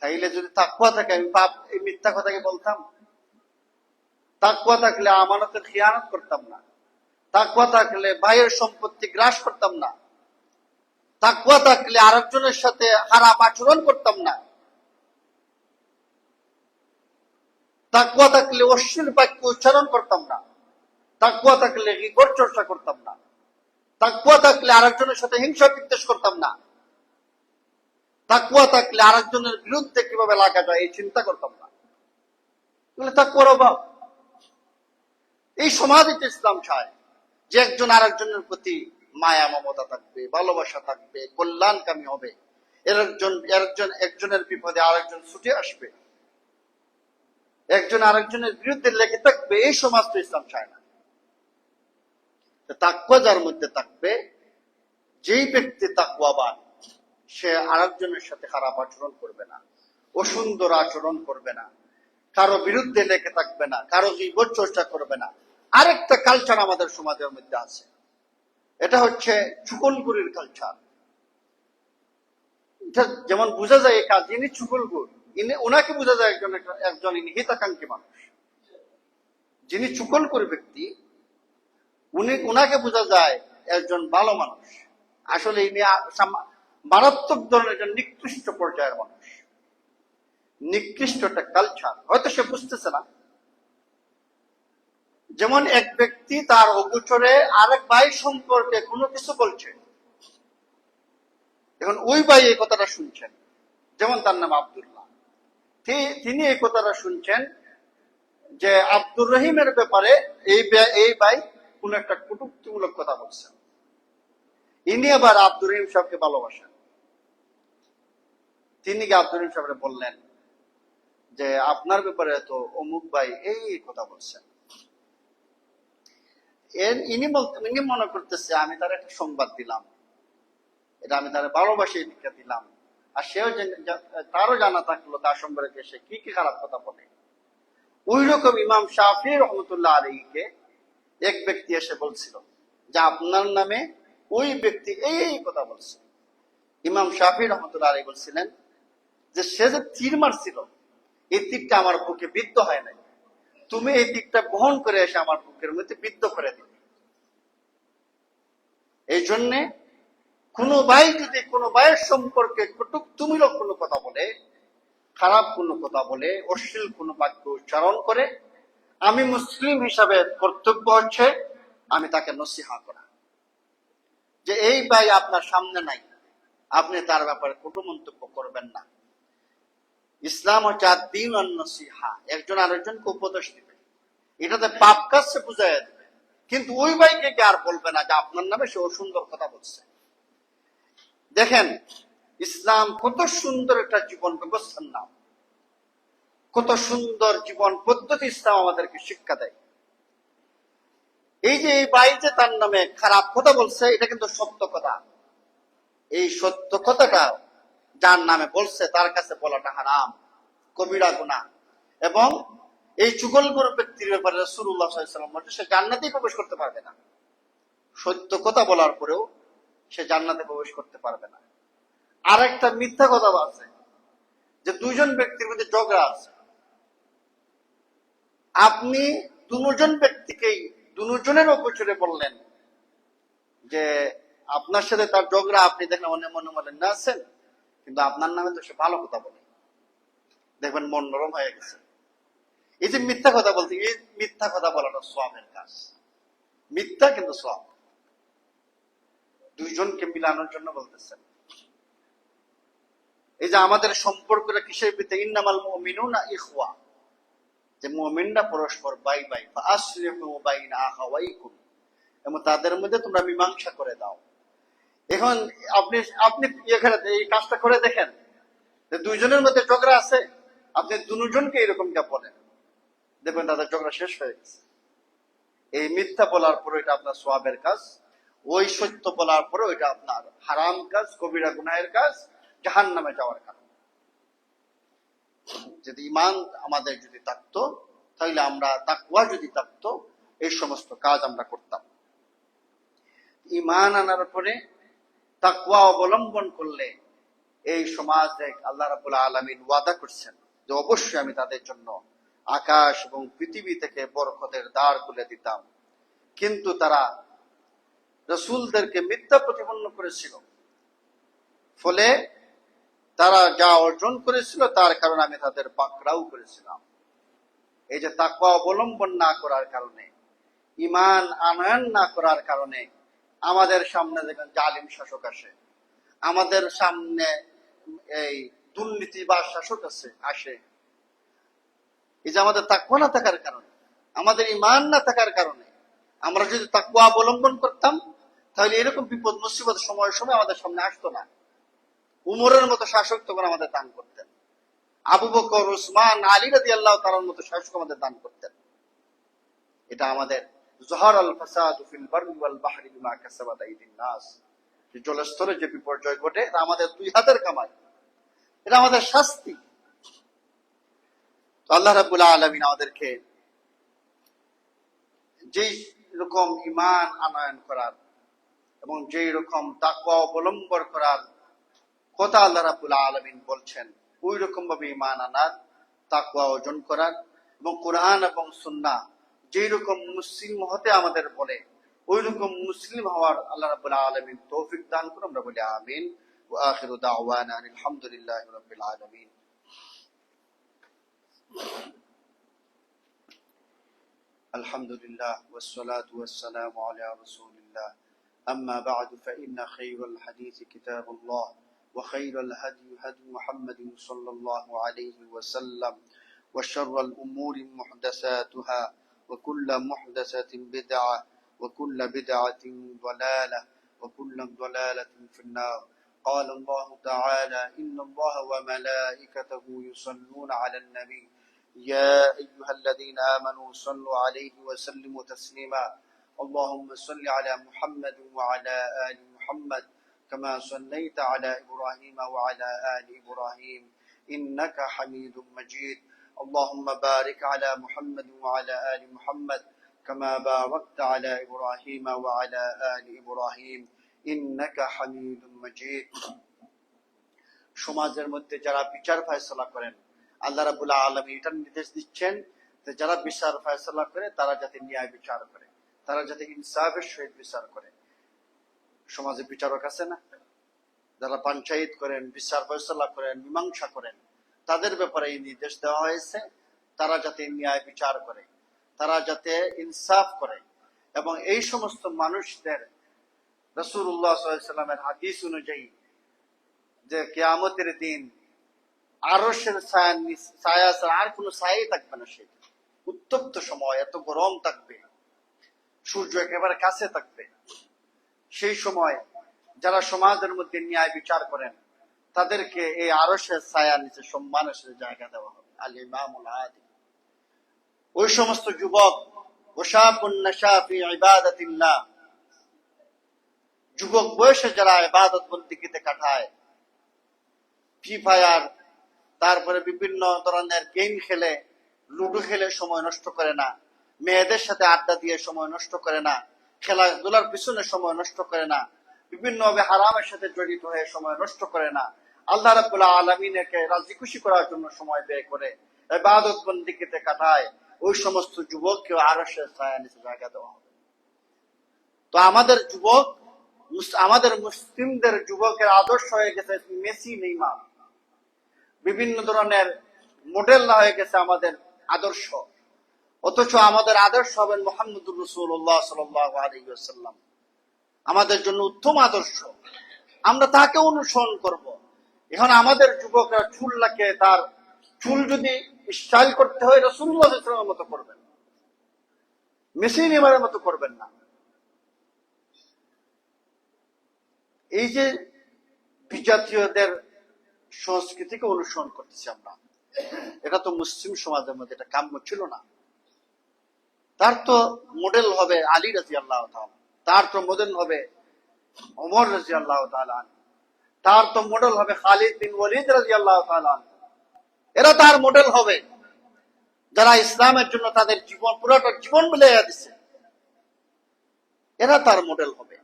তাইলে যদি তাকওয়া থাকে আমি পাপ এই মিথ্যা কথাকে বলতাম? তাকওয়া থাকলে আমানতের খিয়ানত করতাম না। তাকওয়া থাকলে ভাইয়ের সম্পত্তি গ্রাস করতাম না। তাকওয়া থাকলে আরেকজনের সাথে খারাপ আচরণ করতাম না। তাকওয়া থাকলে অশ্লীল বাক্য উচ্চারণ করতাম না। তাকওয়া থাকলে গীবত চর্চা করতাম না। তাকওয়া থাকলে আরেকজনের সাথে হিংসা বিদ্বেষ করতাম না। তাকওয়া থাকলে আরেকজনের বিরুদ্ধে কিভাবে লাগা যায় এই চিন্তা করতাম না। তাকওয়ার অভাব। এই সমাজে ইসলাম চায় যে একজন আরেকজনের প্রতি মায়া মমতা থাকবে, ভালোবাসা থাকবে, কল্যাণকামী হবে। একজনের বিপদে আরেকজন ছুটে আসবে, একজন আরেকজনের বিরুদ্ধে লেগে থাকবে। এই সমাজ তো ইসলাম চায় না। তাকওয়া যার মধ্যে থাকবে, যেই ব্যক্তি তাকওয়াবান, সে আরেকজনের সাথে খারাপ আচরণ করবে না, অসুন্দর আচরণ করবে না, কারো বিরুদ্ধে লেগে থাকবে না, কারো গীবত চর্চা করবে না। আরেকটা কালচার আমাদের সমাজের মধ্যে আছে, এটা হচ্ছে চুগলখুরির কালচার। এটা যেমন বোঝা যায় এই কাজ, যিনি চুগলখুর ওনাকে বোঝা যায় একজন হিতাকাঙ্ক্ষী মানুষ। যিনি চুগলখুর ব্যক্তি ওনাকে বোঝা যায় একজন ভালো মানুষ। আসলে ইনি মারাত্মক ধরনের একজন নিকৃষ্ট পর্যায়ের মানুষ, নিকৃষ্ট একটা কালচার। হয়তো সে বুঝতেছে না। যেমন এক ব্যক্তি তার অগোচরে আরেক ভাই সম্পর্কে কোনো কিছু বলছে, এখন ওই ভাই এই কথাটা শুনছেন, যেমন তার নাম আব্দুল্লাহ, তিনি এই কথাটা শুনছেন যে আব্দুর রহিমের ব্যাপারে এই ভাই কোন একটা কটূক্তিমূলক কথা বলছেন। ইনি আবার আব্দুর রহিম সাহেবকে ভালোবাসেন। তিনি কি আব্দুর রহিম সাহেবকে বললেন যে আপনার ব্যাপারে তো অমুক ভাই এই কথা বলছেন। ইনি মনে করতেছে আমি তার একটা সংবাদ দিলাম, এটা আমি তার ভালোবাসি দীক্ষা দিলাম, আর সেও তারও জানা থাকলো তার সম্পর্কে সে কি কি খারাপ কথা বলে। ওই রকম ইমাম শাফি রহমতুল্লাহ আলাইহিকে এক ব্যক্তি এসে বলছিল যে আপনার নামে ওই ব্যক্তি এই কথা বলছে। ইমাম শাফি রহমতুল্লাহ আলাইহি বলছিলেন যে সে যে তীর মারছিল, এই তীরটা আমার বুকে বিদ্ধ হয় নাই, তুমি এই তীরটা বহন করে এসে আমার বুকের মধ্যে বিদ্ধ করে দিবে। এই জন্যে কোনো ভাই যদি কোনো ভাইয়ের সম্পর্কে কটূক্তিমূলক কোনো কথা বলে, খারাপ কোনো কথা বলে, অশ্লীল কোনো বাক্য উচ্চারণ করে, আমি মুসলিম হিসাবে কর্তব্য হচ্ছে আমি তাকে নসিহা করা, যে এই ভাই আপনার সামনে নাই, আপনি তার ব্যাপারে কোনো মন্তব্য করবেন না। ইসলাম হচ্ছে আদ-দীন আন-নসিহা, একজন আরেকজনকে উপদেশ দিবে, এটাতে পাপ কাজ সে বুঝাইয়া দেবে, কিন্তু ওই ভাইকে কে আর বলবে না যে আপনার নামে সে অসুন্দর কথা বলছে। দেখেন ইসলাম কত সুন্দর একটা জীবন ব্যবস্থার নাম, কত সুন্দর জীবন পদ্ধতি ইসলাম আমাদেরকে শিক্ষা দেয়। এই যে এই ভাই যে তার নামে খারাপ কথা বলছে, এটা কিন্তু সত্য কথা। এই সত্য কথাটা যার নামে বলছে তার কাছে বলাটা হারাম, কবিরা গুনাহ। এবং এই চুগলখোর ব্যক্তির ব্যাপারে রাসূলুল্লাহ সাল্লাল্লাহু আলাইহি ওয়াসাল্লাম বলেছেন সে জান্নাতেই প্রবেশ করতে পারবে না। সত্য কথা বলার পরেও সে জান্নাতে প্রবেশ করতে পারবে না। আর একটা মিথ্যা কথা আছে যে দুইজন ব্যক্তির মধ্যে ঝগড়া আছে, আপনি দুজন ব্যক্তিকেই দুজনের অপচরে বললেন যে আপনার সাথে তার ঝগড়া, আপনি দেখেন মনে মনে বলেন না আছেন, কিন্তু আপনার নামে তো সে ভালো কথা বলে, দেখবেন মন নরম হয়ে গেছে। এই যে মিথ্যা কথা বলতে, এই মিথ্যা কথা বলাটা সওয়াবের কাজ, মিথ্যা কিন্তু সওয়াব। দুইজনকে মিলানোর জন্য বলতেছেন। এই যে আমাদের সম্পর্কটা কিসের ভিত্তিতে, ইন্নামাল মুমিনুনা ইখওয়া, যে মুমিনরা পরস্পর ভাই ভাই, ফাআসলিহু বাইনা আখাওয়াইকুম, এবং তাদের মধ্যে তোমরা মীমাংসা করে দাও। এখন আপনি আপনি এখানে এই কাজটা করে দেখেন যে দুইজনের মধ্যে ঝগড়া আছে, আপনি দুজনকে এরকমটা বলেন, দেখবেন তাদের ঝগড়া শেষ হয়ে গেছে। এই মিথ্যা বলার পরে এটা আপনার সওয়াবের কাজ, ওই সত্য বলার পরে ওইটা আপনার হারাম কাজ, কবিরা গুনাহের কাজ, জাহান্নামে যাওয়ার কারণ। যদি ঈমান আমাদের যদি থাকতো, তাহলে আমরা তাকওয়া যদি থাকতো, এই সমস্ত কাজ আমরা করতাম। ঈমান আনার পরে তাকওয়া অবলম্বন করলে এই সমাজে আল্লাহ রাব্বুল আলামিন ওয়াদা করছেন যে অবশ্যই আমি তাদের জন্য আকাশ এবং পৃথিবী থেকে বরকতের দ্বার খুলে দিতাম। কিন্তু তারা রাসূলদেরকে মিথ্যা প্রতিপন্ন করেছিল, ফলে তারা যা অর্জন করেছিল তার কারণে আমি তাদের পাকড়াও করেছিলাম। এই যে তাকওয়া অবলম্বন না করার কারণে, ঈমান আনয়ন না করার কারণে আমাদের সামনে দেখেন জালিম শাসক আসে, আমাদের সামনে এই দুর্নীতিবাজ শাসক আসে। এই যে আমাদের তাকওয়া না থাকার কারণে, আমাদের ঈমান না থাকার কারণে, আমরা যদি তাকওয়া অবলম্বন করতাম তাহলে এরকম বিপদ মুসিবত সময় সময় আমাদের সামনে আসতো না। উমরের মতো শাসক তখন আমাদের দান করতেন, আবু বকর, উসমান, আলী রাদিয়াল্লাহু তাআলার মতো শাসক আমাদের দান করতেন। এটা আমাদের যহারাল ফাসাদু ফিল বাররি ওয়াল বাহরি বিমা কাসাবাত আইদিন নাস, যে জলস্তরে যে বিপর্যয় ঘটে এটা আমাদের দুই হাতের কামাই, এটা আমাদের শাস্তি। তো আল্লাহ রাব্বুল আলামিন আমাদেরকে যেই রকম ঈমান আনয়ন করার এবং যেই রকম তাকওয়া অবলম্বন করার কথা আল্লাহ রাব্বুল আলামিন বলছেন, ওই রকম ভাবে ঈমান আনার, তাকওয়া অর্জন করার, এবং কোরআন এবং সুন্নাহ যেই রকম মুসলিম হতে আমাদের বলে ওই রকম মুসলিম হওয়ার আল্লাহ রাব্বুল আলামিন তৌফিক দান করুন। আমরা বলি আমিন। ওয়া আখিরু দাওয়ানা আলহামদুলিল্লাহি রাব্বিল আলামিন। আলহামদুলিল্লাহ ওয়াসসালাতু ওয়াসসালামু আলা রাসূলিল্লাহ। أما بعد فإن خير الحديث كتاب الله وخير الهدي هدي محمد صلى الله عليه وسلم وشر الأمور محدثاتها وكل محدثة بدعة وكل بدعة ضلالة وكل ضلالة في النار. قال الله تعالى: إن الله وملائكته يصلون على النبي يا أيها الذين آمنوا صلوا عليه وسلموا تسليما. اللهم صل على محمد وعلى آل محمد كما صليت على إبراهيم وعلى آل إبراهيم إنك حميد مجيد. اللهم بارك على محمد وعلى آل محمد كما باركت على إبراهيم وعلى آل إبراهيم إنك حميد مجيد. সমাজের মধ্যে যারা বিচার ফয়সালা করেন, আল্লাহ রাব্বুল আলামিন এটা নির্দেশ দিচ্ছেন যে যারা বিচার ফয়সালা করে তারা যাতে ন্যায় বিচার করে, তারা যাতে ইনসাফের সহিত বিচার করে। সমাজে বিচারক আছে না, যারা পঞ্চায়েত করেন, বিচার ফয়সালা করেন, মীমাংসা করেন, তাদের ব্যাপারে এই নির্দেশ দেওয়া হয়েছে তারা যাতে ন্যায় বিচার করে, তারা যাতে ইনসাফ করে। এবং এই সমস্ত মানুষদের রাসূলুল্লাহ সাল্লাল্লাহু আলাইহি ওয়াসাল্লামের হাদিস অনুযায়ী যে কিয়ামতের দিন আরশের ছায়া ছাড়া আর কোনো ছায়াই থাকবে না। সেই উত্তপ্ত সময়, এত গরম থাকবে, সূর্য একেবারে কাছে থাকবে। সেই সময় যারা সমাজের মধ্যে ন্যায় বিচার করেন তাদেরকে এই আরশের ছায়ার নিচে সম্মানের সাথে জায়গা দেওয়া হবে। আল ইমামুল আদিল। ওই সমস্ত যুবক, ওয়াশাবুন নাশা ফি ইবাদাতিল্লাহ, যুবক বয়সে যারা ইবাদত বন্দেগীতে কাটায়, ফ্রি ফায়ার, তারপরে বিভিন্ন ধরনের গেম খেলে, লুডো খেলে সময় নষ্ট করে না, মেয়েদের সাথে আড্ডা দিয়ে সময় নষ্ট করে না, খেলাধুলার পিছনে সময় নষ্ট করে না, বিভিন্নভাবে হারামের সাথে জড়িত হয়ে সময় নষ্ট করে না, আল্লাহ রাব্বুল আলামিনকে রাজি খুশি করার জন্য সময় ব্যয় করে ইবাদত বন্দেগীতে কাটায়, ওই সমস্ত যুবককে আরশের ছায়ার নিচে জায়গা দেওয়া হবে। তো আমাদের যুবক, আমাদের মুসলিমদের যুবকের আদর্শ হয়ে গেছে মেসি, নেইমার, বিভিন্ন ধরনের মডেল হয়ে গেছে আমাদের আদর্শ। অথচ আমাদের আদর্শ হবেন মুহাম্মদুর রাসূলুল্লাহ সাল্লাল্লাহু আলাইহি ওয়াসাল্লাম, আমাদের জন্য উত্তম আদর্শ। আমরা তাকে অনুসরণ করব। এখন আমাদের যুবকরা চুলটাকে, তার চুল যদি স্টাইল করতে হয় রাসূলুল্লাহ সাল্লাল্লাহু আলাইহি ওয়াসাল্লামের মতো করবেন, মেসি নেইমারের মতো করবেন না। এই যে বিজাতীয়দের সংস্কৃতিকে অনুসরণ করতেছি আমরা, এটা তো মুসলিম সমাজের মধ্যে এটা কাম্য ছিল না। তার তো মডেল হবে আলী রাদিয়াল্লাহু তাআলা, তার তো মডেল হবে ওমর রাদিয়াল্লাহু তাআলা, তার তো মডেল হবে খালিদ বিন ওয়ালিদ রাদিয়াল্লাহু তাআলা। এরা তার মডেল হবে যারা ইসলামের জন্য তাদের জীবন, পুরোটা জীবন মিলিয়ে দিচ্ছে, এরা তার মডেল হবে।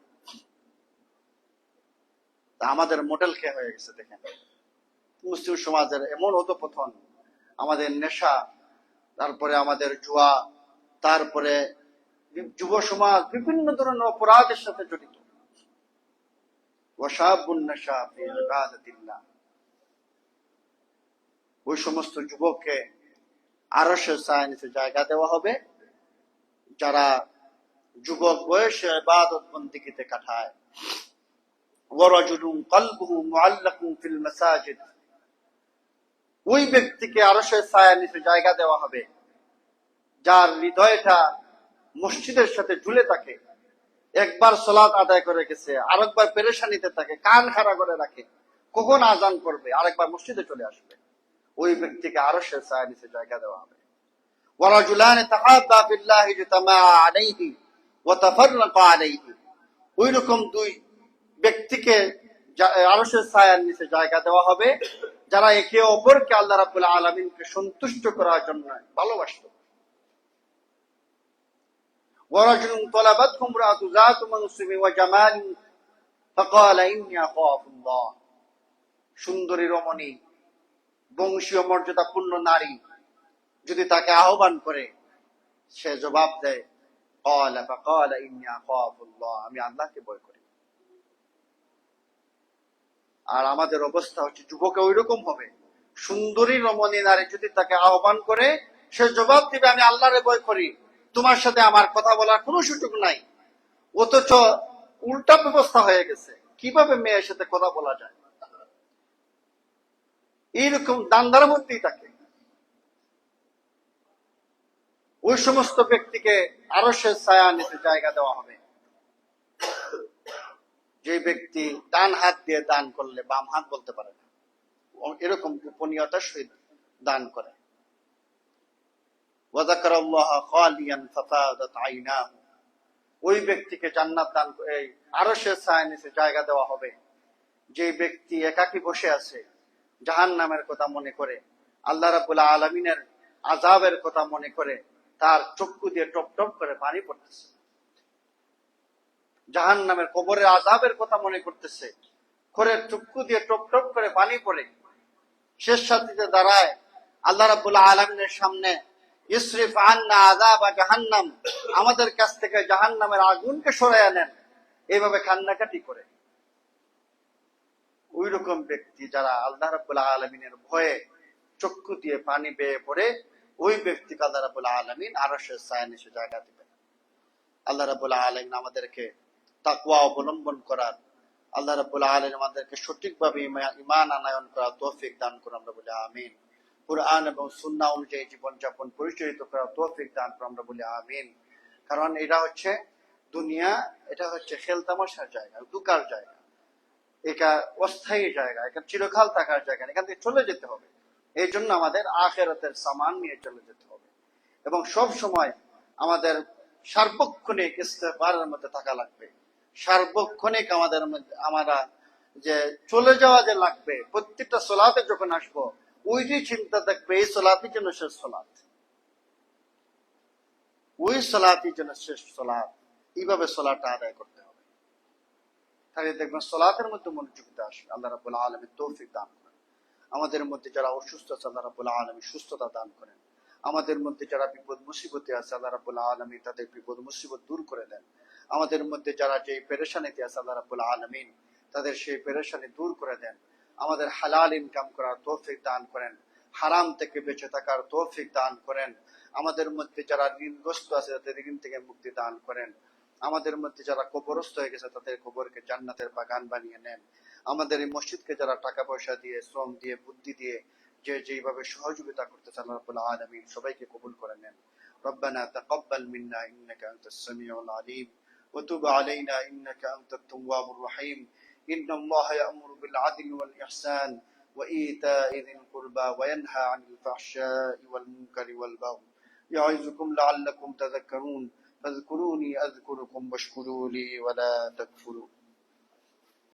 আমাদের মডেল কে হয়ে গেছে দেখেন, মুসলিম সমাজের এমন অধঃপতন, আমাদের নেশা, তারপরে আমাদের জুয়া, তারপরে যুব সমাজ বিভিন্ন ধরনের অপরাধের সাথে জড়িত। ওয়াশাবুন নাশা ফি ইবাদাতিল্লাহ, ওই সমস্ত যুবককে আরশের ছায়ার নিচে জায়গা দেওয়া হবে যারা যুবক বয়সে ইবাদত বন্দেগীতে কাটায়। ওয়ারাজুলুন কলবুহু মুআল্লাকুন ফিল মাসাজিদ, ওই ব্যক্তিকে আরশের ছায়ার নিচে জায়গা দেওয়া হবে যার হৃদয়টা মসজিদের সাথে ঝুলে থাকে, একবার সালাত আদায় করে গেছে, আরেকবার পেরেশানিতে থাকে, কান খাড়া করে রাখে, কখন আজান করবে, আরেকবার মসজিদে চলে আসবে। ওই ব্যক্তিকে আরশের ছায়ার নিচে জায়গা দেওয়া হবে। ওয়ারাজুলান তাহাব্বা ফিল্লাহি ইজতামা আলাইহি ওয়া তাফাররাকা আলাইহি, ওই রকম দুই ব্যক্তিকে আরশের ছায়ার নিচে জায়গা দেওয়া হবে যারা একে অপরকে আল্লাহ রাব্বুল আলামিনকে সন্তুষ্ট করার জন্য ভালোবাসত। ওয়ারাজুলুন তালাবাতহু ইমরাআতু যাতু মানসিবি ওয়া জামালিন ফাকালা ইন্নী আখাফুল্লাহ, সুন্দরী রমণী, বংশীয় মর্যাদাপূর্ণ নারী যদি তাকে আহ্বান করে, সে জবাব দেয় ফাকালা ইন্নী আখাফুল্লাহ, আমি আল্লাহকে ভয় করি। আর আমাদের অবস্থা হচ্ছে যুবকে ওই রকম হবে, সুন্দরী রমণী নারী যদি তাকে আহ্বান করে, সে জবাব দিবে আমি আল্লাহরে ভয় করি, তোমার সাথে আমার কথা বলার কোনো সুযোগ নাই। অথচ উল্টা ব্যবস্থা হয়ে গেছে, কিভাবে মেয়ের সাথে কথা বলা যায়, এইরকম দান্দার মধ্যেই থাকে। ওই সমস্ত ব্যক্তিকে আরশের ছায়া নিতে জায়গা দেওয়া হবে। যে ব্যক্তি ডান হাত দিয়ে দান করলে বাম হাত বলতে পারে না, এরকম গোপনীয়তার সহিত দান করে। ওয়াযাকারাল্লাহ খালিয়ান ফাফাদাত আইনাহু, ওই ব্যক্তিকে জান্নাত দান এই আরশের ছায়ার নিচে জায়গা দেওয়া হবে। যে ব্যক্তি একাকী বসে আছে, জাহান্নামের কথা মনে করে, আল্লাহ রাব্বুল আলামিনের আযাবের কথা মনে করে, তার চক্ষু দিয়ে টপ টপ করে পানি পড়তেছে। জাহান্নামের কবরের আযাবের কথা মনে করতেছে, করে চক্ষু দিয়ে টপ টপ করে পানি পড়ে। শেষ সাথীতে দাঁড়ায় আল্লাহ রাব্বুল আলামিনের সামনে, ইসরিফ আন্না আযাবা জাহান্নাম, আমাদের কাছ থেকে জাহান্নামের আগুনকে সরাইয়া নেন, এইভাবে কান্নাকাটি করে। ওই রকম ব্যক্তি যারা আল্লাহ রাব্বুল আলামিনের ভয়ে চক্ষু দিয়ে পানি বেয়ে পড়ে, ওই ব্যক্তিকে আল্লাহ রাব্বুল আলামিন আরশের ছায়ার নিচে জায়গা দিবেন। আল্লাহ রাব্বুল আলামিন আমাদেরকে তাকওয়া অবলম্বন করার, আল্লাহ রাব্বুল আলামিন আমাদেরকে সঠিকভাবে ঈমান আনয়ন করার তৌফিক দান করুন, আমরা বলি আমিন। কুরআন এবং সুন্নাহ অনুযায়ী জীবনযাপন পরিচালিত করার তৌফিক দান করুন, আমরা বলি আমিন। কারণ এটা হচ্ছে দুনিয়া, এটা হচ্ছে খেলতামাশার জায়গা, দুকার জায়গা, এটা অস্থায়ী জায়গা, এটা চিরকাল থাকার জায়গা, এখান থেকে চলে যেতে হবে। এই জন্য আমাদের আখিরাতের সামান নিয়ে চলে যেতে হবে এবং সব সময় আমাদের সার্বক্ষণিক ইস্তেগফারের মধ্যে থাকা লাগবে। সার্বক্ষণিক আমাদের মধ্যে আমরা যে চলে যাওয়া যে লাগবে, প্রত্যেকটা সালাতে যখন আসবো ওই যে চিন্তা থাকবে এই সালাতই যেন শেষ সালাত, ওই সালাতই যেন শেষ সালাত, এইভাবে সালাতটা আদায় করতে হবে। তাহলে দেখবেন সালাতের মধ্যে মনোযোগিতা আসবে। আল্লাহ রাব্বুল আলামিন তৌফিক দান করেন। আমাদের মধ্যে যারা অসুস্থ আছে আল্লাহ রাব্বুল আলামিন সুস্থতা দান করেন। আমাদের মধ্যে যারা বিপদ মুসিবতে আছে আল্লাহ রাব্বুল আলামিন তাদের বিপদ মুসিবত দূর করে দেন। আমাদের মধ্যে যারা যে পেরেশানিতে আছে আল্লাহ রাব্বুল আলামিন তাদের সেই পেরেশানি দূর করে দেন। আমাদের হালাল ইনকাম করার তৌফিক দান করেন, হারাম থেকে বেঁচে থাকার তৌফিক দান করেন। আমাদের মধ্যে যারা ঋণগ্রস্ত আছে তাদের ঋণ থেকে মুক্তি দান করেন। আমাদের মধ্যে যারা কবরস্থ হয়ে গেছে তাদের কবরকে জান্নাতের বাগান বানিয়ে নেন। আমাদের এই মসজিদকে যারা টাকা পয়সা দিয়ে, শ্রম দিয়ে, বুদ্ধি দিয়ে যে যেভাবে সহযোগিতা করতেছে আল্লাহ রাব্বুল আলামিন সবাইকে কবুল করে নেন। রব্বানা তাকাব্বাল মিন্না ইন্নাকা আনতাস সামিউল আলিম ওয়া তুব আলাইনা ইন্নাকা আনতাত তাওয়াবুর রহিম। ইন্নাল্লাহা ইয়া'মুরু বিল আদলি ওয়াল ইহসান ওয়া ইতা'i যিল কুরবা ওয়া ইয়ানহা আনিল ফাহশাই ওয়াল মুনকারি ওয়াল বাগই ইয়া'iযুকুম লা'আল্লাকুম তাযাক্কারুন। فاذكروني أذكركم واشكروا لي ولا تكفرون.